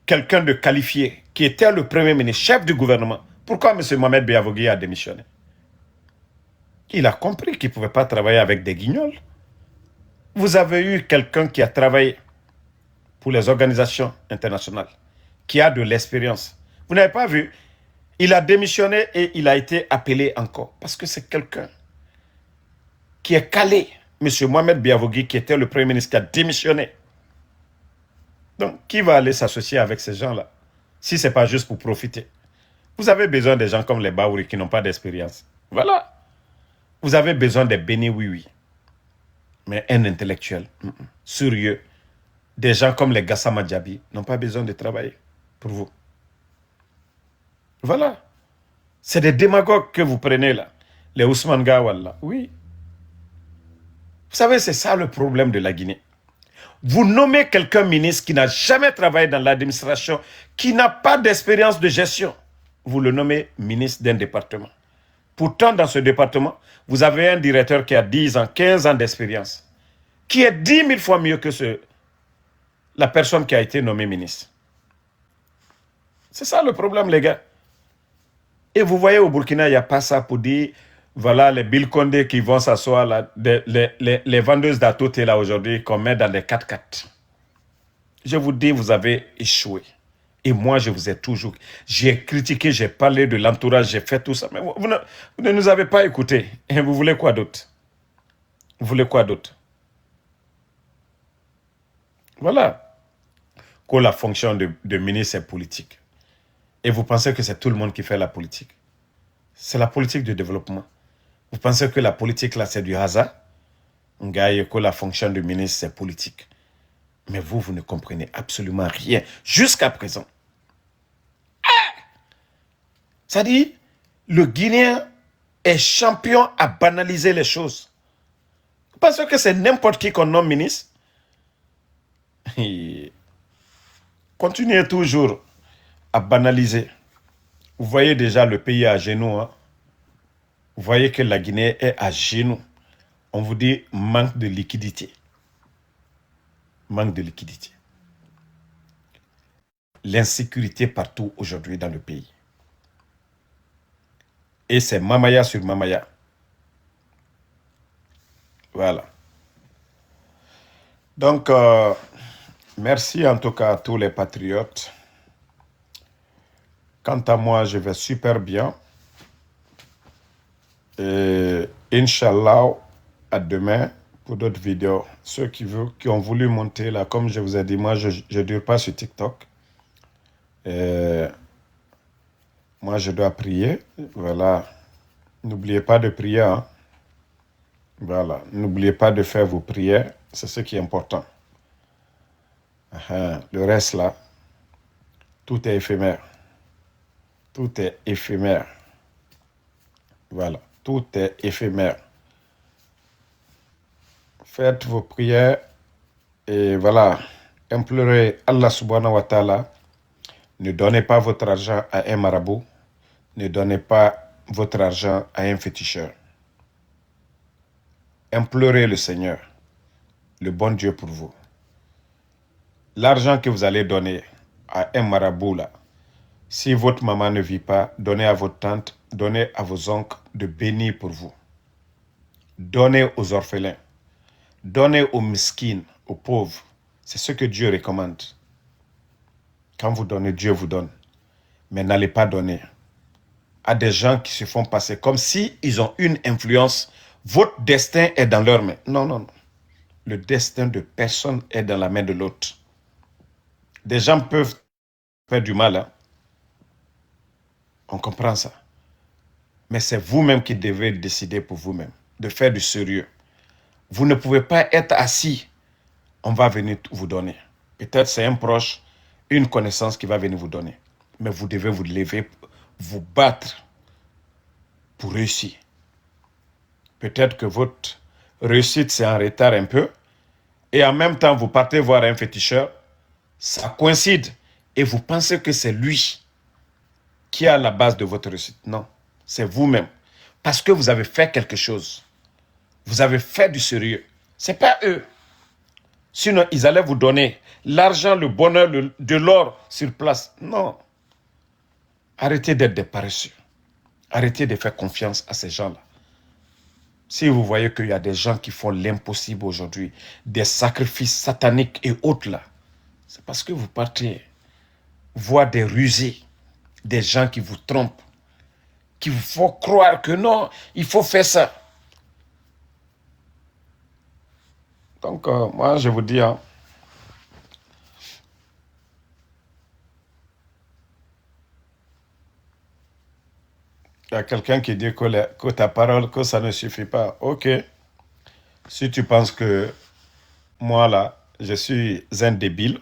quelqu'un de qualifié qui était le premier ministre, chef du gouvernement. Pourquoi M. Mohamed Biavogui a démissionné? Il a compris qu'il ne pouvait pas travailler avec des guignols. Vous avez eu quelqu'un qui a travaillé pour les organisations internationales, qui a de l'expérience. Vous n'avez pas vu? Il a démissionné et il a été appelé encore. Parce que c'est quelqu'un qui est calé. M. Mohamed Biavogui, qui était le premier ministre, qui a démissionné. Donc, qui va aller s'associer avec ces gens-là, si ce n'est pas juste pour profiter? Vous avez besoin des gens comme les Baouri qui n'ont pas d'expérience. Voilà. Vous avez besoin des bénis oui-oui. Mais un intellectuel, sérieux, des gens comme les Gassama Diaby n'ont pas besoin de travailler pour vous. Voilà. C'est des démagogues que vous prenez là. Les Ousmane Gawal là. Oui. Vous savez, c'est ça le problème de la Guinée. Vous nommez quelqu'un ministre qui n'a jamais travaillé dans l'administration, qui n'a pas d'expérience de gestion. Vous le nommez ministre d'un département. Pourtant, dans ce département, vous avez un directeur qui a 10 ans, 15 ans d'expérience, qui est 10 000 fois mieux que la personne qui a été nommée ministre. C'est ça le problème, les gars. Et vous voyez, au Burkina, il n'y a pas ça pour dire, voilà, les Bill Condé qui vont s'asseoir là, les vendeuses d'atoté là aujourd'hui, qu'on met dans les 4x4. Je vous dis, vous avez échoué. Et moi, je vous ai toujours... J'ai critiqué, j'ai parlé de l'entourage, j'ai fait tout ça. Mais vous ne nous avez pas écoutés. Et vous voulez quoi d'autre? Vous voulez quoi d'autre? Voilà. Que la fonction de ministre est politique. Et vous pensez que c'est tout le monde qui fait la politique. C'est la politique de développement. Vous pensez que la politique, là, c'est du hasard? Que la fonction de ministre, c'est politique. Mais vous ne comprenez absolument rien. Jusqu'à présent. Ça dit, le Guinéen est champion à banaliser les choses. Vous pensez que c'est n'importe qui qu'on nomme ministre? Continuez toujours à banaliser. Vous voyez déjà le pays à genoux. Hein? Vous voyez que la Guinée est à genoux. On vous dit manque de liquidité. Manque de liquidité. L'insécurité partout aujourd'hui dans le pays. Et c'est Mamaya sur Mamaya. Voilà. Donc, merci en tout cas à tous les patriotes. Quant à moi, je vais super bien. Et Inch'Allah, à demain pour d'autres vidéos. Ceux qui ont voulu monter là, comme je vous ai dit, moi, je ne dure pas sur TikTok. Et moi, je dois prier. Voilà. N'oubliez pas de prier. Hein. Voilà. N'oubliez pas de faire vos prières. C'est ce qui est important. Le reste là, tout est éphémère. Tout est éphémère. Voilà. Tout est éphémère. Faites vos prières et voilà. Implorez Allah subhanahu wa ta'ala. Ne donnez pas votre argent à un marabout. Ne donnez pas votre argent à un féticheur. Implorez le Seigneur, le bon Dieu pour vous. L'argent que vous allez donner à un marabout là, si votre maman ne vit pas, donnez à votre tante, donnez à vos oncles de bénir pour vous. Donnez aux orphelins. Donnez aux miskines, aux pauvres. C'est ce que Dieu recommande. Quand vous donnez, Dieu vous donne. Mais n'allez pas donner à des gens qui se font passer comme si ils ont une influence. Votre destin est dans leurs mains. Non, non, non. Le destin de personne est dans la main de l'autre. Des gens peuvent faire du mal. Hein? On comprend ça. Mais c'est vous-même qui devez décider pour vous-même, de faire du sérieux. Vous ne pouvez pas être assis. On va venir vous donner. Peut-être c'est un proche, une connaissance qui va venir vous donner. Mais vous devez vous lever, vous battre pour réussir. Peut-être que votre réussite, c'est en retard un peu. Et en même temps, vous partez voir un féticheur. Ça coïncide. Et vous pensez que c'est lui qui est à la base de votre réussite. Non, c'est vous-même. Parce que vous avez fait quelque chose. Vous avez fait du sérieux. Ce n'est pas eux. Sinon, ils allaient vous donner l'argent, le bonheur, de l'or sur place. Non. Arrêtez d'être des paresseux. Arrêtez de faire confiance à ces gens-là. Si vous voyez qu'il y a des gens qui font l'impossible aujourd'hui, des sacrifices sataniques et autres là, c'est parce que vous partez voir des rusés, des gens qui vous trompent, qui vous font croire que non, il faut faire ça. Donc, moi, je vous dis, hein, il y a quelqu'un qui dit que ta parole, que ça ne suffit pas. Ok. Si tu penses que moi, là, je suis un débile,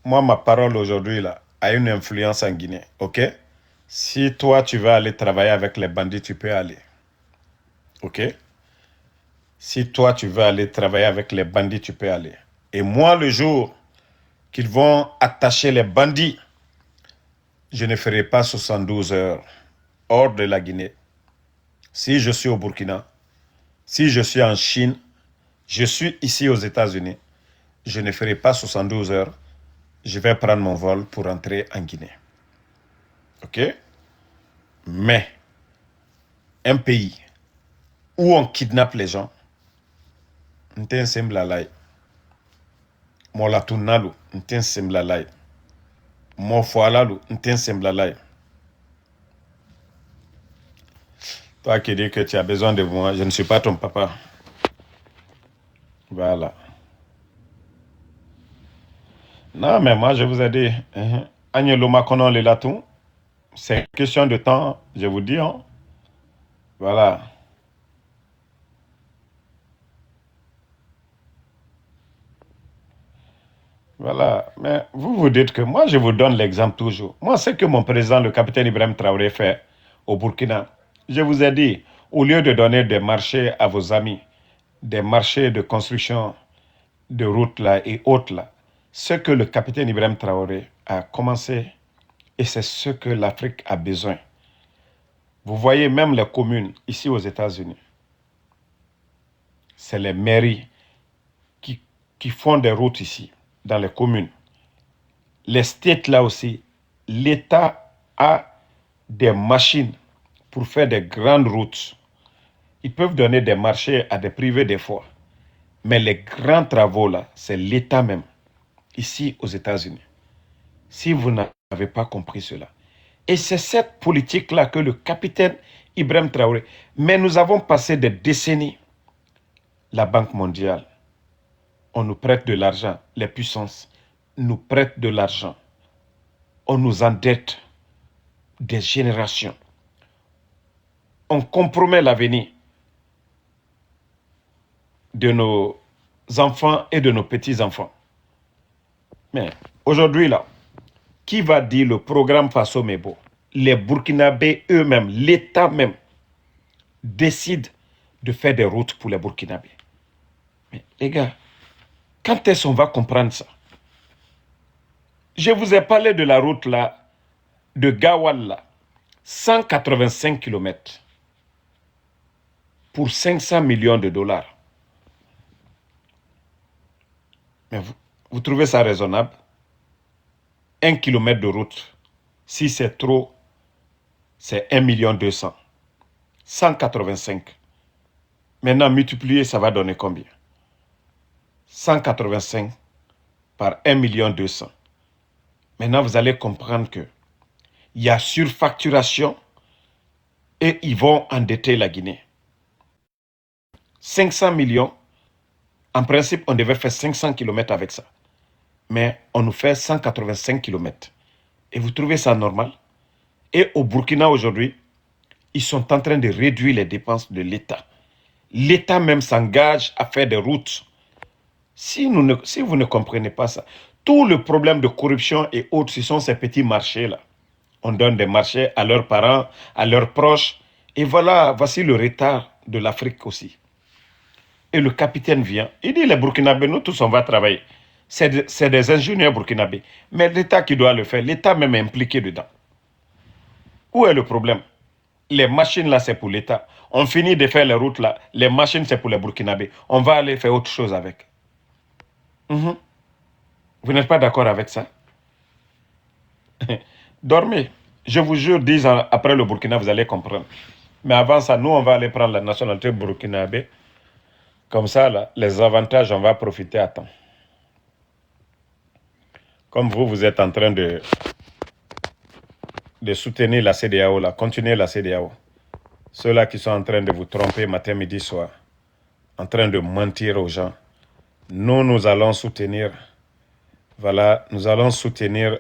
moi, ma parole aujourd'hui, là, a une influence en Guinée. Ok? Si toi, tu veux aller travailler avec les bandits, tu peux aller. Ok? Si toi, tu veux aller travailler avec les bandits, tu peux aller. Et moi, le jour qu'ils vont attacher les bandits, je ne ferai pas 72 heures hors de la Guinée. Si je suis au Burkina, si je suis en Chine, je suis ici aux États-Unis, je ne ferai pas 72 heures. Je vais prendre mon vol pour rentrer en Guinée. Ok? Mais, un pays où on kidnappe les gens, c'est un symbole à l'ail. Mola tunalu, nten semblalai. Mo foalalu, nten semblalai. Toi qui dis que tu as besoin de moi, je ne suis pas ton papa. Voilà. Non, mais moi, je vous ai dit, Agnello Makonon le latou, c'est question de temps, je vous dis. Hein. Voilà. Voilà. Mais vous vous dites que moi, je vous donne l'exemple toujours. Moi, c'est que mon président, le capitaine Ibrahim Traoré, fait au Burkina. Je vous ai dit, au lieu de donner des marchés à vos amis, des marchés de construction de routes là et autres là, ce que le capitaine Ibrahim Traoré a commencé, et c'est ce que l'Afrique a besoin. Vous voyez même les communes ici aux États-Unis, c'est les mairies qui font des routes ici, dans les communes. Les states là aussi, l'État a des machines pour faire des grandes routes. Ils peuvent donner des marchés à des privés des fois. Mais les grands travaux là, c'est l'État même, ici aux États-Unis. Si vous n'avez pas compris cela. Et c'est cette politique-là que le capitaine Ibrahim Traoré... Mais nous avons passé des décennies. La Banque mondiale, on nous prête de l'argent. Les puissances nous prêtent de l'argent. On nous endette des générations. On compromet l'avenir de nos enfants et de nos petits-enfants. Mais aujourd'hui, là, qui va dire le programme Faso Mebo? Les Burkinabés eux-mêmes, l'État même, décide de faire des routes pour les Burkinabés. Mais les gars, quand est-ce qu'on va comprendre ça? Je vous ai parlé de la route là, de Gawal là, 185 km pour 500 millions de dollars. Mais vous trouvez ça raisonnable? 1 kilomètre de route, si c'est trop, c'est 1 200 000. 185. Maintenant, multiplier, ça va donner combien? 185 par 1 200 000. Maintenant, vous allez comprendre que il y a surfacturation et ils vont endetter la Guinée. 500 millions, en principe, on devait faire 500 km avec ça. Mais on nous fait 185 km. Et vous trouvez ça normal? Et au Burkina aujourd'hui, ils sont en train de réduire les dépenses de l'État. L'État même s'engage à faire des routes. Si vous ne comprenez pas ça, tout le problème de corruption et autres, ce sont ces petits marchés-là. On donne des marchés à leurs parents, à leurs proches. Et voilà, voici le retard de l'Afrique aussi. Et le capitaine vient, il dit les Burkinabés, nous tous on va travailler. C'est des ingénieurs burkinabés. Mais l'État qui doit le faire, l'État même est impliqué dedans. Où est le problème? Les machines là, c'est pour l'État. On finit de faire les routes là, les machines c'est pour les Burkinabés. On va aller faire autre chose avec. Vous n'êtes pas d'accord avec ça? Dormez. Je vous jure, 10 ans après le Burkina, vous allez comprendre. Mais avant ça, nous, on va aller prendre la nationalité burkinabé. Comme ça, là, les avantages, on va profiter à temps. Comme vous êtes en train de soutenir la CEDEAO, là, continuez la CEDEAO. Ceux-là qui sont en train de vous tromper matin, midi, soir, en train de mentir aux gens. Nous allons soutenir, voilà, nous allons soutenir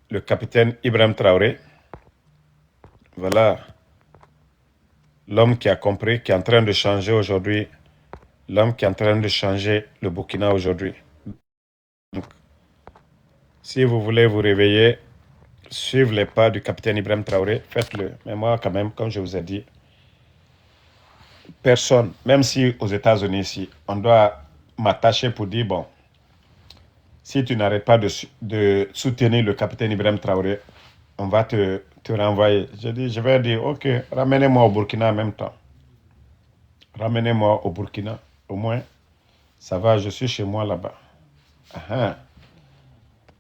le capitaine Ibrahim Traoré. Voilà, l'homme qui a compris, qui est en train de changer aujourd'hui, l'homme qui est en train de changer le Burkina aujourd'hui. Donc, si vous voulez vous réveiller, suivre les pas du capitaine Ibrahim Traoré, faites-le. Mais moi, quand même, comme je vous ai dit, personne, même si aux États-Unis, ici, on doit m'attacher pour dire, bon, si tu n'arrêtes pas de soutenir le capitaine Ibrahim Traoré, on va te renvoyer. Je vais dire, ok, ramenez-moi au Burkina en même temps. Ramenez-moi au Burkina, au moins, ça va, je suis chez moi là-bas.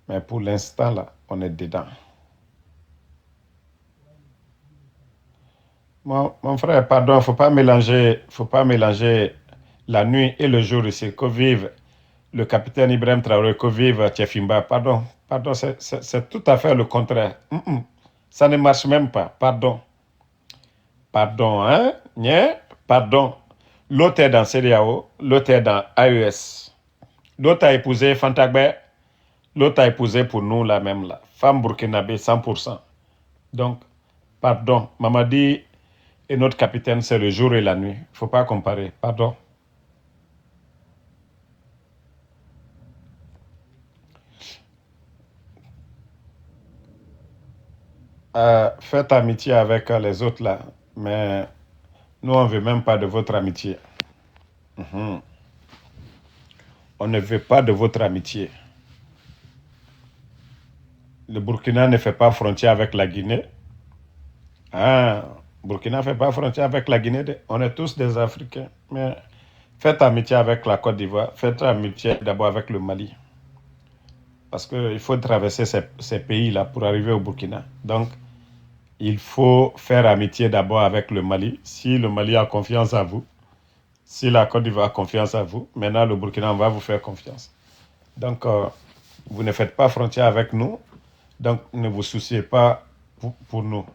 Mais pour l'instant, là, on est dedans. Mon frère, pardon, faut pas mélanger la nuit et le jour ici. Que vive le capitaine Ibrahim Traoré, que vive Tchefimba. Pardon, c'est tout à fait le contraire. Ça ne marche même pas. Pardon. Pardon, hein? Pardon. L'autre est dans CDAO, l'autre est dans AES. L'autre a épousé Fantagbe, l'autre a épousé pour nous la même là. Femme burkinabé 100%. Donc, pardon. Mamadi et notre capitaine, c'est le jour et la nuit. Il ne faut pas comparer. Pardon. Faites amitié avec les autres là. Mais nous, on ne veut même pas de votre amitié. On ne veut pas de votre amitié. Le Burkina ne fait pas frontière avec la Guinée. Burkina ne fait pas frontière avec la Guinée. On est tous des Africains. Mais faites amitié avec la Côte d'Ivoire. Faites amitié d'abord avec le Mali. Parce qu'il faut traverser ces pays-là pour arriver au Burkina. Donc, il faut faire amitié d'abord avec le Mali. Si le Mali a confiance en vous, si la Côte d'Ivoire a confiance en vous, maintenant le Burkina va vous faire confiance. Donc, vous ne faites pas frontière avec nous. Donc, ne vous souciez pas pour nous.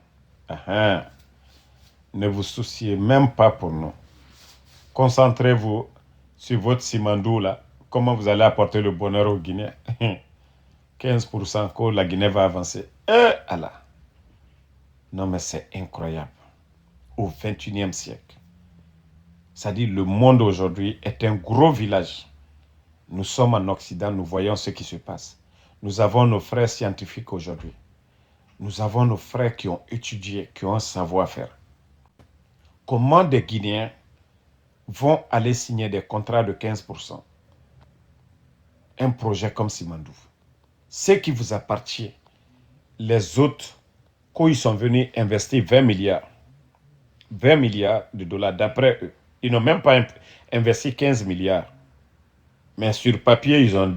Ne vous souciez même pas pour nous. Concentrez-vous sur votre Simandou là. Comment vous allez apporter le bonheur aux Guinéens. 15% que la Guinée va avancer. Allah. Non mais c'est incroyable. Au 21e siècle. C'est-à-dire le monde aujourd'hui est un gros village. Nous sommes en Occident, nous voyons ce qui se passe. Nous avons nos frères scientifiques aujourd'hui. Nous avons nos frères qui ont étudié, qui ont un savoir-faire. Comment des Guinéens vont aller signer des contrats de 15%? Un projet comme Simandou. Ce qui vous appartient, les autres, quand ils sont venus investir 20 milliards de dollars d'après eux, ils n'ont même pas investi 15 milliards. Mais sur papier, ils ont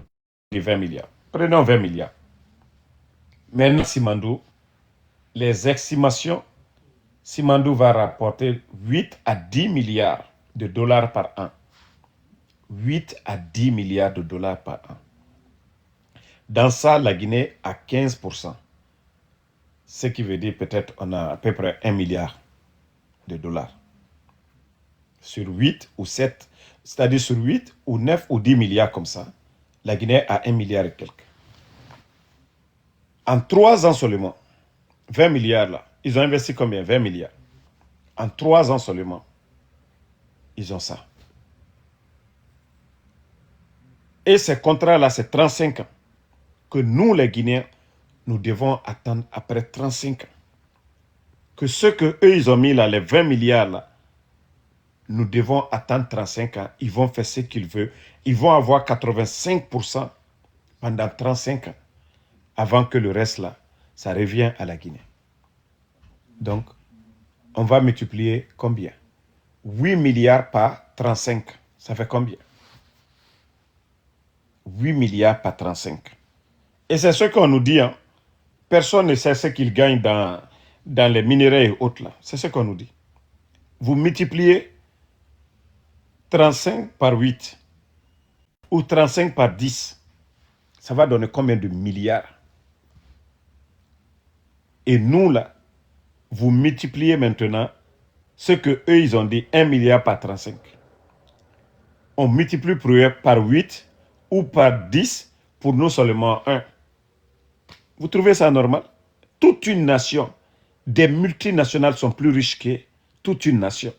dit 20 milliards. Prenons 20 milliards. Maintenant, Simandou, les estimations, Simandou va rapporter 8 à 10 milliards de dollars par an. 8 à 10 milliards de dollars par an. Dans ça, la Guinée a 15%. Ce qui veut dire peut-être on a à peu près 1 milliard de dollars. Sur 8 ou 7, c'est-à-dire sur 8 ou 9 ou 10 milliards comme ça, la Guinée a 1 milliard et quelques. En 3 ans seulement, 20 milliards là, ils ont investi combien? 20 milliards. En 3 ans seulement, ils ont ça. Et ces contrats-là, c'est 35 ans. Que nous, les Guinéens, nous devons attendre après 35 ans. Que ce qu'eux, ils ont mis là, les 20 milliards là, nous devons attendre 35 ans. Ils vont faire ce qu'ils veulent. Ils vont avoir 85% pendant 35 ans. Avant que le reste là, ça revienne à la Guinée. Donc, on va multiplier combien? 8 milliards par 35. Ça fait combien? 8 milliards par 35. Et c'est ce qu'on nous dit. Hein. Personne ne sait ce qu'ils gagnent dans les minéraux et autres là. C'est ce qu'on nous dit. Vous multipliez 35 par 8 ou 35 par 10. Ça va donner combien de milliards? Et nous là, vous multipliez maintenant ce que eux ils ont dit 1 milliard par 35. On multiplie par 8 ou par 10 pour nous seulement 1. Vous trouvez ça normal? Toute une nation, des multinationales sont plus riches que toute une nation.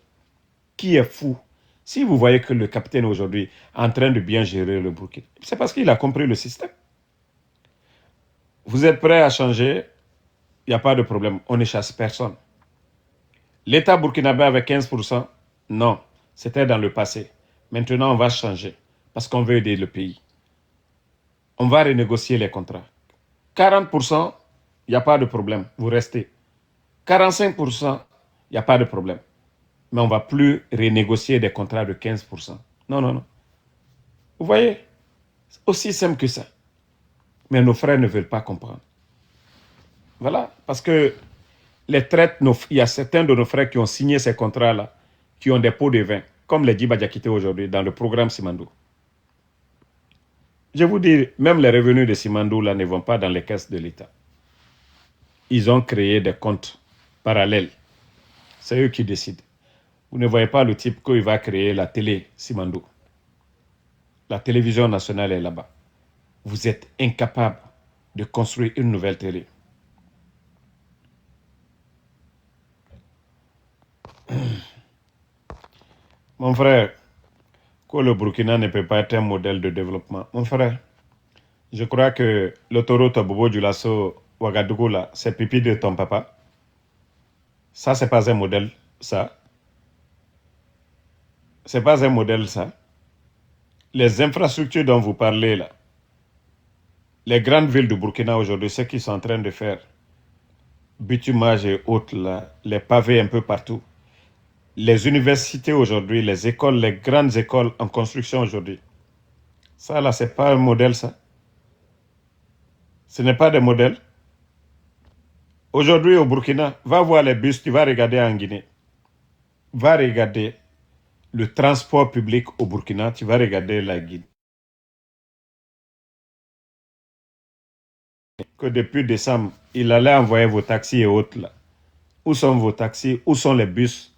Qui est fou? Si vous voyez que le capitaine aujourd'hui est en train de bien gérer le Burkina, c'est parce qu'il a compris le système. Vous êtes prêts à changer? Il n'y a pas de problème. On ne chasse personne. L'État burkinabé avec 15%, non. C'était dans le passé. Maintenant, on va changer parce qu'on veut aider le pays. On va renégocier les contrats. 40%, il n'y a pas de problème. Vous restez. 45%, il n'y a pas de problème. Mais on ne va plus renégocier des contrats de 15%. Non, non, non. Vous voyez? C'est aussi simple que ça. Mais nos frères ne veulent pas comprendre. Voilà. Parce que les traites, il y a certains de nos frères qui ont signé ces contrats-là, qui ont des pots de vin, comme les Djiba Diakité aujourd'hui, dans le programme Simandou. Je vous dis, même les revenus de Simandou là ne vont pas dans les caisses de l'État. Ils ont créé des comptes parallèles. C'est eux qui décident. Vous ne voyez pas le type qu'il va créer la télé Simandou. La télévision nationale est là-bas. Vous êtes incapable de construire une nouvelle télé. Mon frère, que le Burkina ne peut pas être un modèle de développement. Mon frère, je crois que l'autoroute Bobo Dioulasso Ouagadougou là, c'est pipi de ton papa. Ça, c'est pas un modèle, ça. C'est pas un modèle, ça. Les infrastructures dont vous parlez là, les grandes villes du Burkina aujourd'hui, ce qu'ils sont en train de faire, bitumage et autres là, les pavés un peu partout. Les universités aujourd'hui, les écoles, les grandes écoles en construction aujourd'hui. Ça là, c'est pas un modèle, ça. Ce n'est pas des modèles. Aujourd'hui au Burkina, va voir les bus, tu vas regarder en Guinée. Va regarder le transport public au Burkina, tu vas regarder la Guinée. Que depuis décembre, il allait envoyer vos taxis et autres là. Où sont vos taxis? Où sont les bus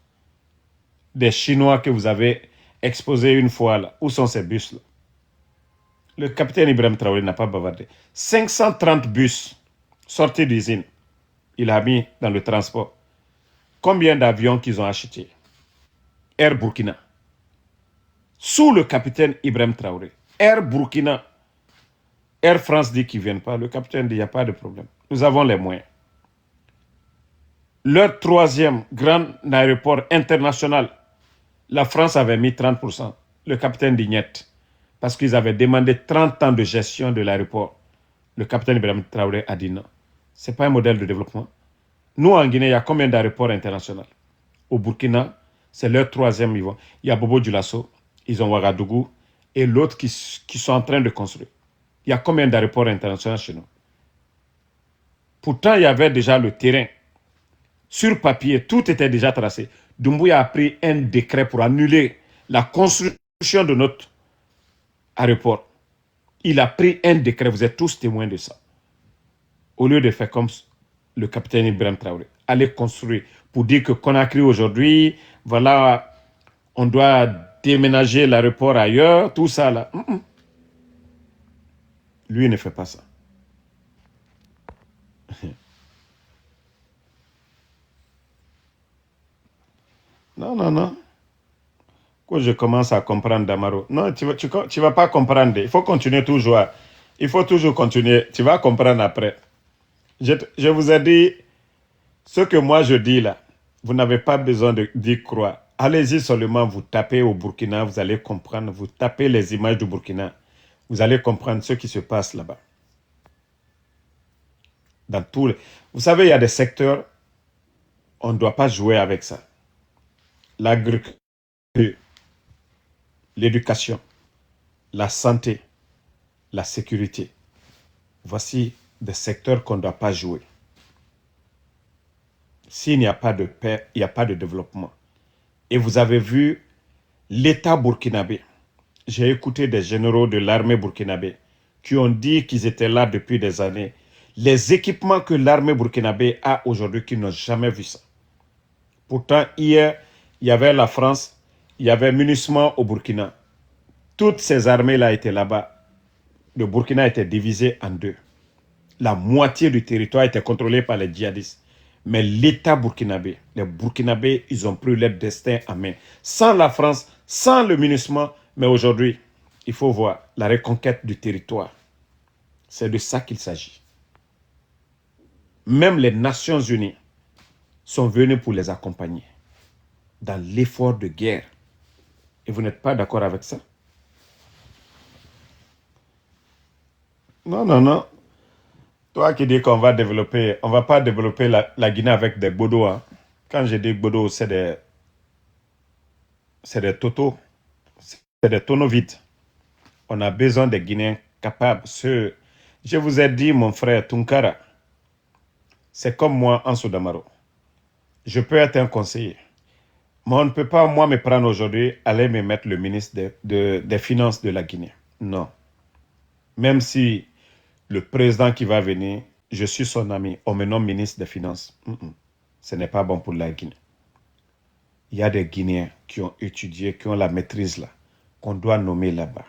des Chinois que vous avez exposés une fois là? Où sont ces bus là? Le capitaine Ibrahim Traoré n'a pas bavardé. 530 bus sortis d'usine, il a mis dans le transport. Combien d'avions qu'ils ont achetés? Air Burkina. Sous le capitaine Ibrahim Traoré. Air Burkina. Air France dit qu'ils ne viennent pas. Le capitaine dit il n'y a pas de problème. Nous avons les moyens. Leur troisième grand aéroport international, la France avait mis 30%. Le capitaine dit niet. Parce qu'ils avaient demandé 30 ans de gestion de l'aéroport. Le capitaine Ibrahim Traoré a dit non. Ce n'est pas un modèle de développement. Nous, en Guinée, il y a combien d'aéroports internationaux? Au Burkina, c'est leur troisième niveau. Il y a Bobo Dioulasso, ils ont Ouagadougou, et l'autre qui sont en train de construire. Il y a combien d'aéroports internationaux chez nous? Pourtant, il y avait déjà le terrain. Sur papier, tout était déjà tracé. Doumbouya a pris un décret pour annuler la construction de notre aéroport. Il a pris un décret, vous êtes tous témoins de ça. Au lieu de faire comme le capitaine Ibrahim Traoré, aller construire pour dire que Conakry aujourd'hui, voilà, on doit déménager l'aéroport ailleurs, tout ça là. Lui, il ne fait pas ça. Non. Quand je commence à comprendre Damaro, non, tu vas pas comprendre. Il faut continuer toujours. Il faut toujours continuer. Tu vas comprendre après. Je vous ai dit, ce que moi je dis là, vous n'avez pas besoin d'y croire. Allez-y seulement, vous tapez au Burkina, vous allez comprendre. Vous tapez les images du Burkina, vous allez comprendre ce qui se passe là-bas. Dans tous les... Vous savez, il y a des secteurs, on ne doit pas jouer avec ça. L'agriculture, l'éducation, la santé, la sécurité. Voici des secteurs qu'on ne doit pas jouer. S'il n'y a pas de paix, il n'y a pas de développement. Et vous avez vu l'État burkinabé. J'ai écouté des généraux de l'armée burkinabé qui ont dit qu'ils étaient là depuis des années. Les équipements que l'armée burkinabé a aujourd'hui, qu'ils n'ont jamais vu ça. Pourtant, hier, il y avait la France, il y avait MINUSMA au Burkina. Toutes ces armées-là étaient là-bas. Le Burkina était divisé en deux. La moitié du territoire était contrôlé par les djihadistes. Mais l'État burkinabé, les Burkinabés, ils ont pris leur destin en main. Sans la France, sans le MINUSMA, mais aujourd'hui, il faut voir la reconquête du territoire. C'est de ça qu'il s'agit. Même les Nations Unies sont venues pour les accompagner dans l'effort de guerre. Et vous n'êtes pas d'accord avec ça? Non. Toi qui dis qu'on va développer, on ne va pas développer la Guinée avec des bodos. Hein. Quand je dis bodos, c'est des totos, c'est des tonneaux vides. On a besoin des Guinéens capables. Je vous ai dit, mon frère Tunkara, c'est comme moi en Soudamaro. Je peux être un conseiller. Mais on ne peut pas, moi, me prendre aujourd'hui, aller me mettre le ministre des Finances de la Guinée. Non. Même si le président qui va venir, je suis son ami, on me nomme ministre des Finances. Ce n'est pas bon pour la Guinée. Il y a des Guinéens qui ont étudié, qui ont la maîtrise là, qu'on doit nommer là-bas.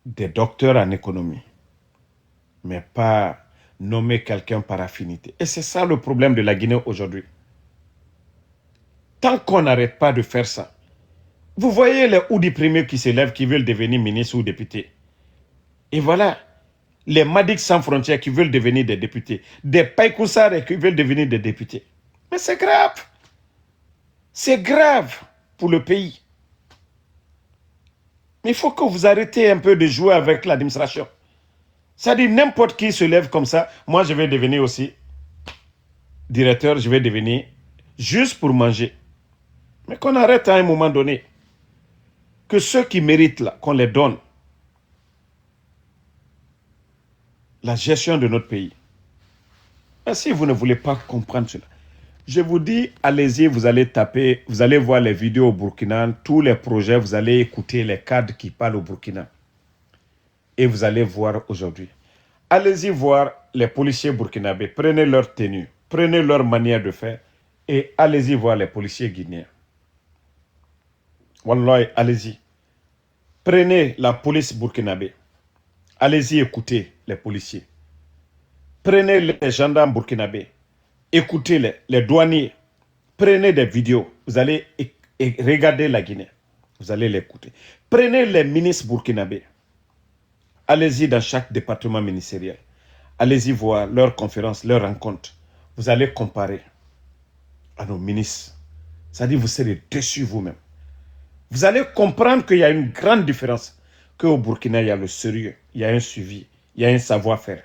Des docteurs en économie, mais pas nommer quelqu'un par affinité. Et c'est ça le problème de la Guinée aujourd'hui. Tant qu'on n'arrête pas de faire ça, vous voyez les Oudi premiers qui s'élèvent, qui veulent devenir ministres ou députés. Et voilà, les Madiques sans frontières qui veulent devenir des députés, des Païkoussards qui veulent devenir des députés. Mais c'est grave. C'est grave pour le pays. Mais il faut que vous arrêtez un peu de jouer avec l'administration. Ça dit n'importe qui se lève comme ça. Moi, je vais devenir aussi directeur, je vais devenir juste pour manger. Mais qu'on arrête à un moment donné. Que ceux qui méritent là, qu'on les donne. La gestion de notre pays. Mais si vous ne voulez pas comprendre cela, je vous dis, allez-y, vous allez taper, vous allez voir les vidéos au Burkina, tous les projets, vous allez écouter les cadres qui parlent au Burkina. Et vous allez voir aujourd'hui. Allez-y voir les policiers burkinabés, prenez leur tenue, prenez leur manière de faire et allez-y voir les policiers guinéens. Wallahi, allez-y. Prenez la police burkinabé. Allez-y écouter les policiers. Prenez les gendarmes burkinabés. Écoutez les douaniers. Prenez des vidéos. Vous allez regarder la Guinée. Vous allez l'écouter. Prenez les ministres burkinabés. Allez-y dans chaque département ministériel. Allez-y voir leurs conférences, leurs rencontres. Vous allez comparer à nos ministres. C'est-à-dire vous serez déçus vous-même. Vous allez comprendre qu'il y a une grande différence. Qu'au Burkina, il y a le sérieux, il y a un suivi, il y a un savoir-faire.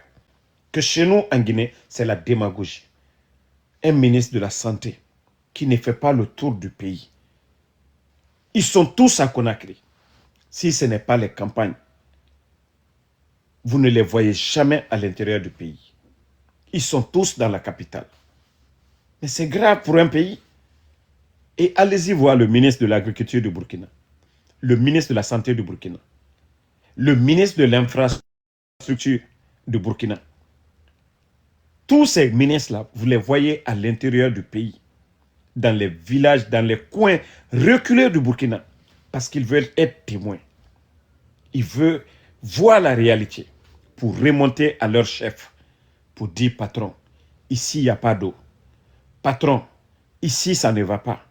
Que chez nous, en Guinée, c'est la démagogie. Un ministre de la Santé qui ne fait pas le tour du pays. Ils sont tous à Conakry. Si ce n'est pas les campagnes, vous ne les voyez jamais à l'intérieur du pays. Ils sont tous dans la capitale. Mais c'est grave pour un pays. Et allez-y voir le ministre de l'Agriculture du Burkina, le ministre de la Santé du Burkina, le ministre de l'Infrastructure du Burkina. Tous ces ministres-là, vous les voyez à l'intérieur du pays, dans les villages, dans les coins reculés du Burkina, parce qu'ils veulent être témoins. Ils veulent voir la réalité pour remonter à leur chef, pour dire, patron, ici, il n'y a pas d'eau. Patron, ici, ça ne va pas.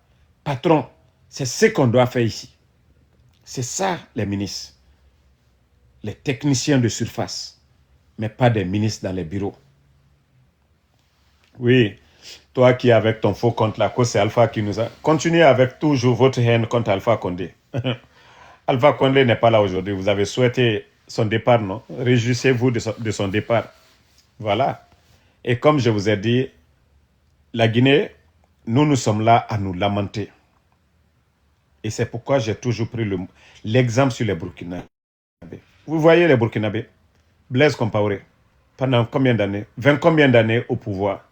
Patron, c'est ce qu'on doit faire ici. C'est ça, les ministres. Les techniciens de surface, mais pas des ministres dans les bureaux. Oui, toi qui es avec ton faux compte là, c'est Alpha qui nous a... Continuez avec toujours votre haine contre Alpha Condé. Alpha Condé n'est pas là aujourd'hui. Vous avez souhaité son départ, non? Réjouissez-vous de son départ. Voilà. Et comme je vous ai dit, la Guinée, nous sommes là à nous lamenter. Et c'est pourquoi j'ai toujours pris l'exemple sur les Burkinabés. Vous voyez les Burkinabés, Blaise Compaoré, pendant combien d'années, 20 combien d'années au pouvoir,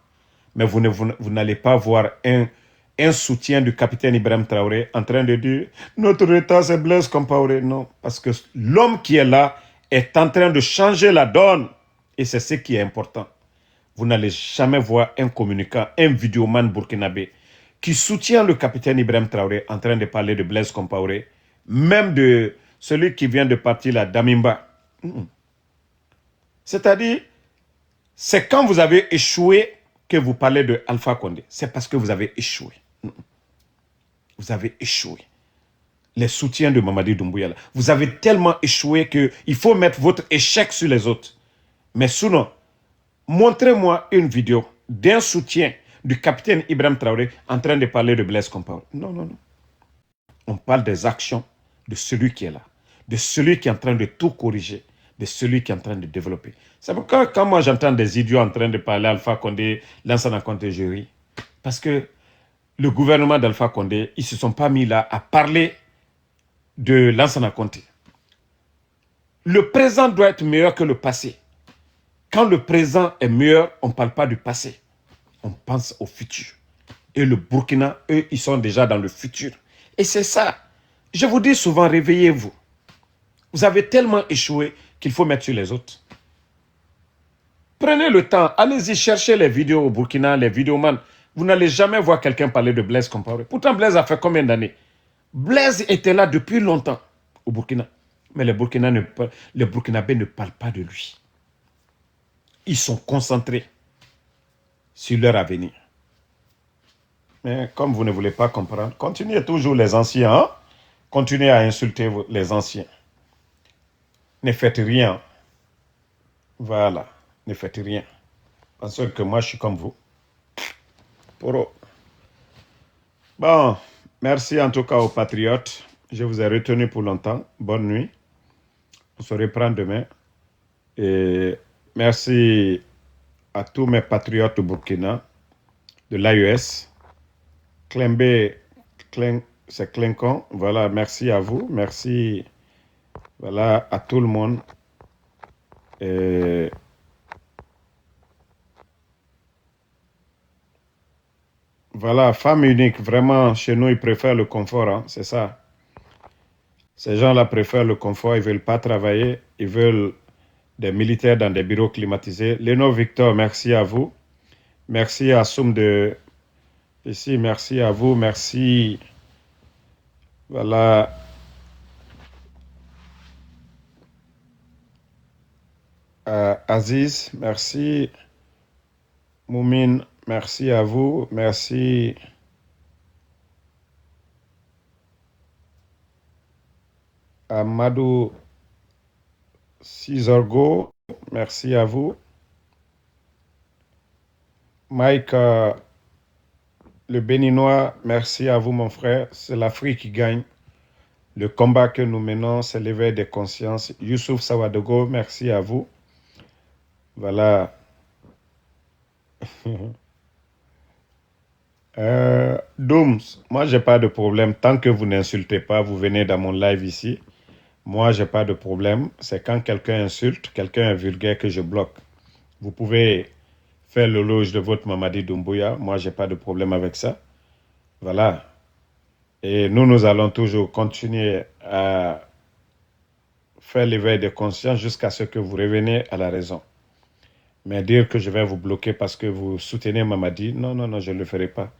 mais vous n'allez pas voir un soutien du capitaine Ibrahim Traoré en train de dire « Notre État, c'est Blaise Compaoré ». Non, parce que l'homme qui est là est en train de changer la donne. Et c'est ce qui est important. Vous n'allez jamais voir un communicant, un vidéoman burkinabé qui soutient le capitaine Ibrahim Traoré en train de parler de Blaise Compaoré, même de celui qui vient de partir là, Damimba. C'est-à-dire, c'est quand vous avez échoué que vous parlez de Alpha Condé. C'est parce que vous avez échoué. Vous avez échoué. Les soutiens de Mamadi Doumbouya, là, vous avez tellement échoué qu'il faut mettre votre échec sur les autres. Mais sinon, montrez-moi une vidéo d'un soutien du capitaine Ibrahim Traoré en train de parler de Blaise Compaoré. Non, non, non. On parle des actions de celui qui est là, de celui qui est en train de tout corriger, de celui qui est en train de développer. C'est pourquoi quand moi j'entends des idiots en train de parler Alpha Condé, Lansana Conté, je ris. Parce que le gouvernement d'Alpha Condé, ils ne se sont pas mis là à parler de Lansana Conté. Le présent doit être meilleur que le passé. Quand le présent est meilleur, on ne parle pas du passé. On pense au futur. Et le Burkina, eux, ils sont déjà dans le futur. Et c'est ça. Je vous dis souvent, réveillez-vous. Vous avez tellement échoué qu'il faut mettre sur les autres. Prenez le temps, allez-y chercher les vidéos au Burkina, les vidéomans. Vous n'allez jamais voir quelqu'un parler de Blaise Compaoré. Pourtant, Blaise a fait combien d'années? Blaise était là depuis longtemps au Burkina. Mais les Burkinabés ne parlent pas de lui. Ils sont concentrés sur leur avenir. Mais comme vous ne voulez pas comprendre, continuez toujours les anciens. Hein? Continuez à insulter les anciens. Ne faites rien. Voilà. Ne faites rien. Parce que moi, je suis comme vous. Poro. Bon, merci en tout cas aux patriotes. Je vous ai retenu pour longtemps. Bonne nuit. On se reprend demain. Et merci à tous mes patriotes du Burkina, de l'AES. Klembe, c'est Clinquon. Voilà, merci à vous. Merci voilà, à tout le monde. Et voilà, femme unique, vraiment, chez nous, ils préfèrent le confort, hein, c'est ça. Ces gens-là préfèrent le confort, ils ne veulent pas travailler, ils veulent des militaires dans des bureaux climatisés. Léno Victor, merci à vous. Merci à Soum de... Ici, merci à vous, merci. Voilà. Aziz, merci. Moumine, merci à vous, merci. Amadou Cizorgo, merci à vous. Mike, le Béninois, merci à vous mon frère. C'est l'Afrique qui gagne. Le combat que nous menons, c'est l'éveil des consciences. Youssouf Sawadogo, merci à vous. Voilà. Dooms, moi j'ai pas de problème. Tant que vous n'insultez pas, vous venez dans mon live ici. Moi j'ai pas de problème. C'est quand quelqu'un insulte, quelqu'un est vulgaire que je bloque. Vous pouvez faire l'éloge de votre Mamadi Doumbouya. Moi j'ai pas de problème avec ça. Voilà. Et nous allons toujours continuer à faire l'éveil des consciences jusqu'à ce que vous reveniez à la raison. Mais dire que je vais vous bloquer parce que vous soutenez Mamadi, non, non, non, je ne le ferai pas.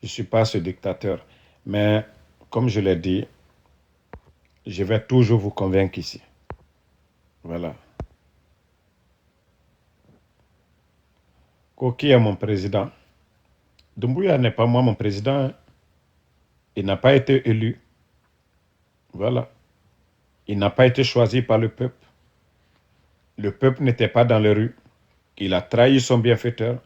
Je ne suis pas ce dictateur. Mais, comme je l'ai dit, je vais toujours vous convaincre ici. Voilà. Qui est mon président? Doumbouya n'est pas moi mon président. Hein. Il n'a pas été élu. Voilà. Il n'a pas été choisi par le peuple. Le peuple n'était pas dans les rues. Il a trahi son bienfaiteur.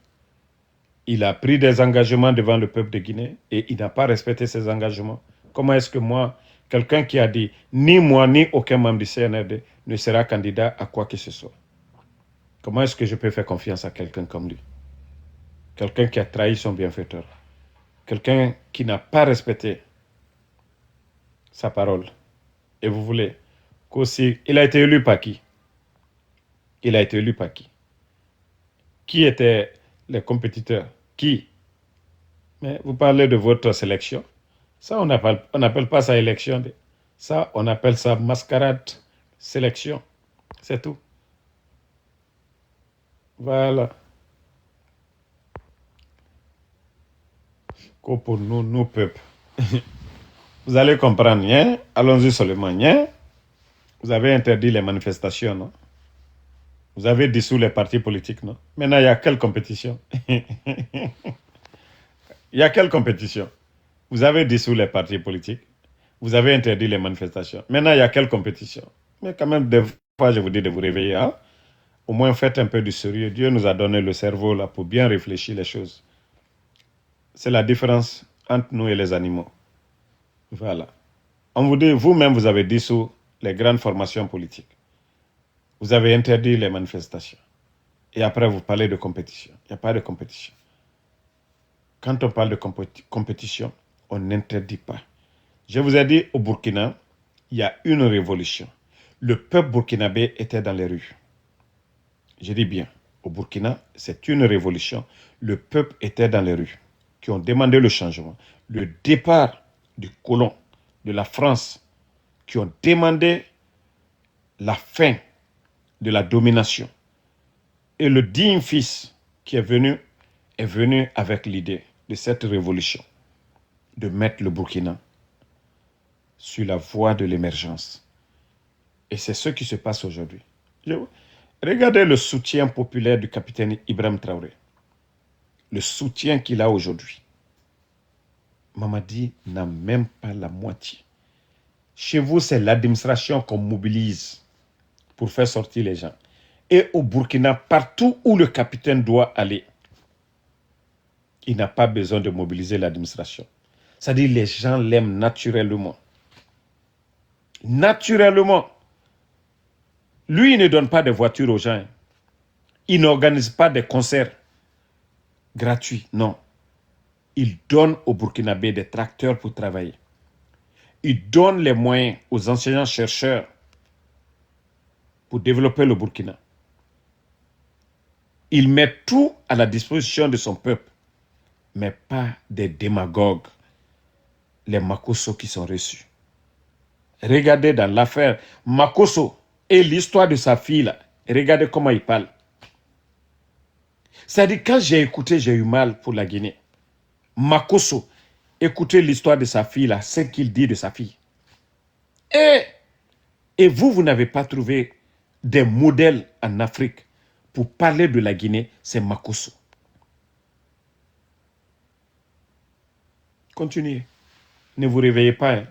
Il a pris des engagements devant le peuple de Guinée et il n'a pas respecté ses engagements. Comment est-ce que moi, quelqu'un qui a dit ni moi ni aucun membre du CNRD ne sera candidat à quoi que ce soit? Comment est-ce que je peux faire confiance à quelqu'un comme lui? Quelqu'un qui a trahi son bienfaiteur. Quelqu'un qui n'a pas respecté sa parole. Et vous voulez qu'aussi, il a été élu par qui? Il a été élu par qui? Qui étaient les compétiteurs? Qui? Mais vous parlez de votre sélection. Ça, on n'appelle pas ça élection. Ça, on appelle ça mascarade, sélection. C'est tout. Voilà. Pour nous, peuple. Vous allez comprendre, hein? Allons-y seulement, hein? Vous avez interdit les manifestations, non? Vous avez dissous les partis politiques, non? Maintenant, il y a quelle compétition? Il y a quelle compétition? Vous avez dissous les partis politiques. Vous avez interdit les manifestations. Maintenant, il y a quelle compétition? Mais quand même, des fois, je vous dis de vous réveiller. Hein? Au moins, faites un peu du sérieux. Dieu nous a donné le cerveau là pour bien réfléchir les choses. C'est la différence entre nous et les animaux. Voilà. On vous dit, vous-même, vous avez dissous les grandes formations politiques. Vous avez interdit les manifestations. Et après, vous parlez de compétition. Il n'y a pas de compétition. Quand on parle de compétition, on n'interdit pas. Je vous ai dit, au Burkina, il y a une révolution. Le peuple burkinabé était dans les rues. Je dis bien, au Burkina, c'est une révolution. Le peuple était dans les rues, qui ont demandé le changement. Le départ du colon, de la France, qui ont demandé la fin de la domination. Et le digne fils qui est venu avec l'idée de cette révolution, de mettre le Burkina sur la voie de l'émergence. Et c'est ce qui se passe aujourd'hui. Regardez le soutien populaire du capitaine Ibrahim Traoré. Le soutien qu'il a aujourd'hui. Mamadi n'a même pas la moitié. Chez vous, c'est l'administration qu'on mobilise pour faire sortir les gens. Et au Burkina, partout où le capitaine doit aller, il n'a pas besoin de mobiliser l'administration. C'est-à-dire les gens l'aiment naturellement. Naturellement. Lui, il ne donne pas de voitures aux gens. Il n'organise pas des concerts gratuits, non. Il donne aux Burkinabés des tracteurs pour travailler. Il donne les moyens aux enseignants-chercheurs pour développer le Burkina. Il met tout à la disposition de son peuple, mais pas des démagogues, les Makosso qui sont reçus. Regardez dans l'affaire Makosso et l'histoire de sa fille, là. Regardez comment il parle. C'est-à-dire, quand j'ai écouté, j'ai eu mal pour la Guinée. Makosso, écoutez l'histoire de sa fille, là, ce qu'il dit de sa fille. Et vous n'avez pas trouvé des modèles en Afrique pour parler de la Guinée, c'est Makosso. Continuez. Ne vous réveillez pas. Hein.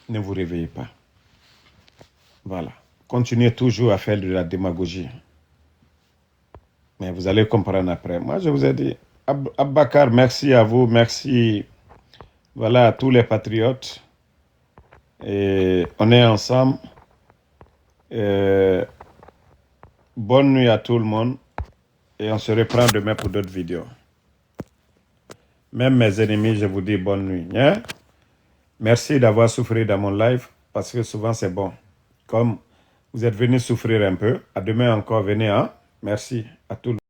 Ne vous réveillez pas. Voilà. Continuez toujours à faire de la démagogie. Mais vous allez comprendre après. Moi, je vous ai dit, Abakar, merci à vous, merci voilà, à tous les patriotes. Et on est ensemble. Bonne nuit à tout le monde. Et on se reprend demain pour d'autres vidéos. Même mes ennemis, je vous dis bonne nuit. Hein? Merci d'avoir souffert dans mon live, parce que souvent c'est bon. Comme vous êtes venus souffrir un peu, à demain encore, venez. Hein? Merci à tout le monde.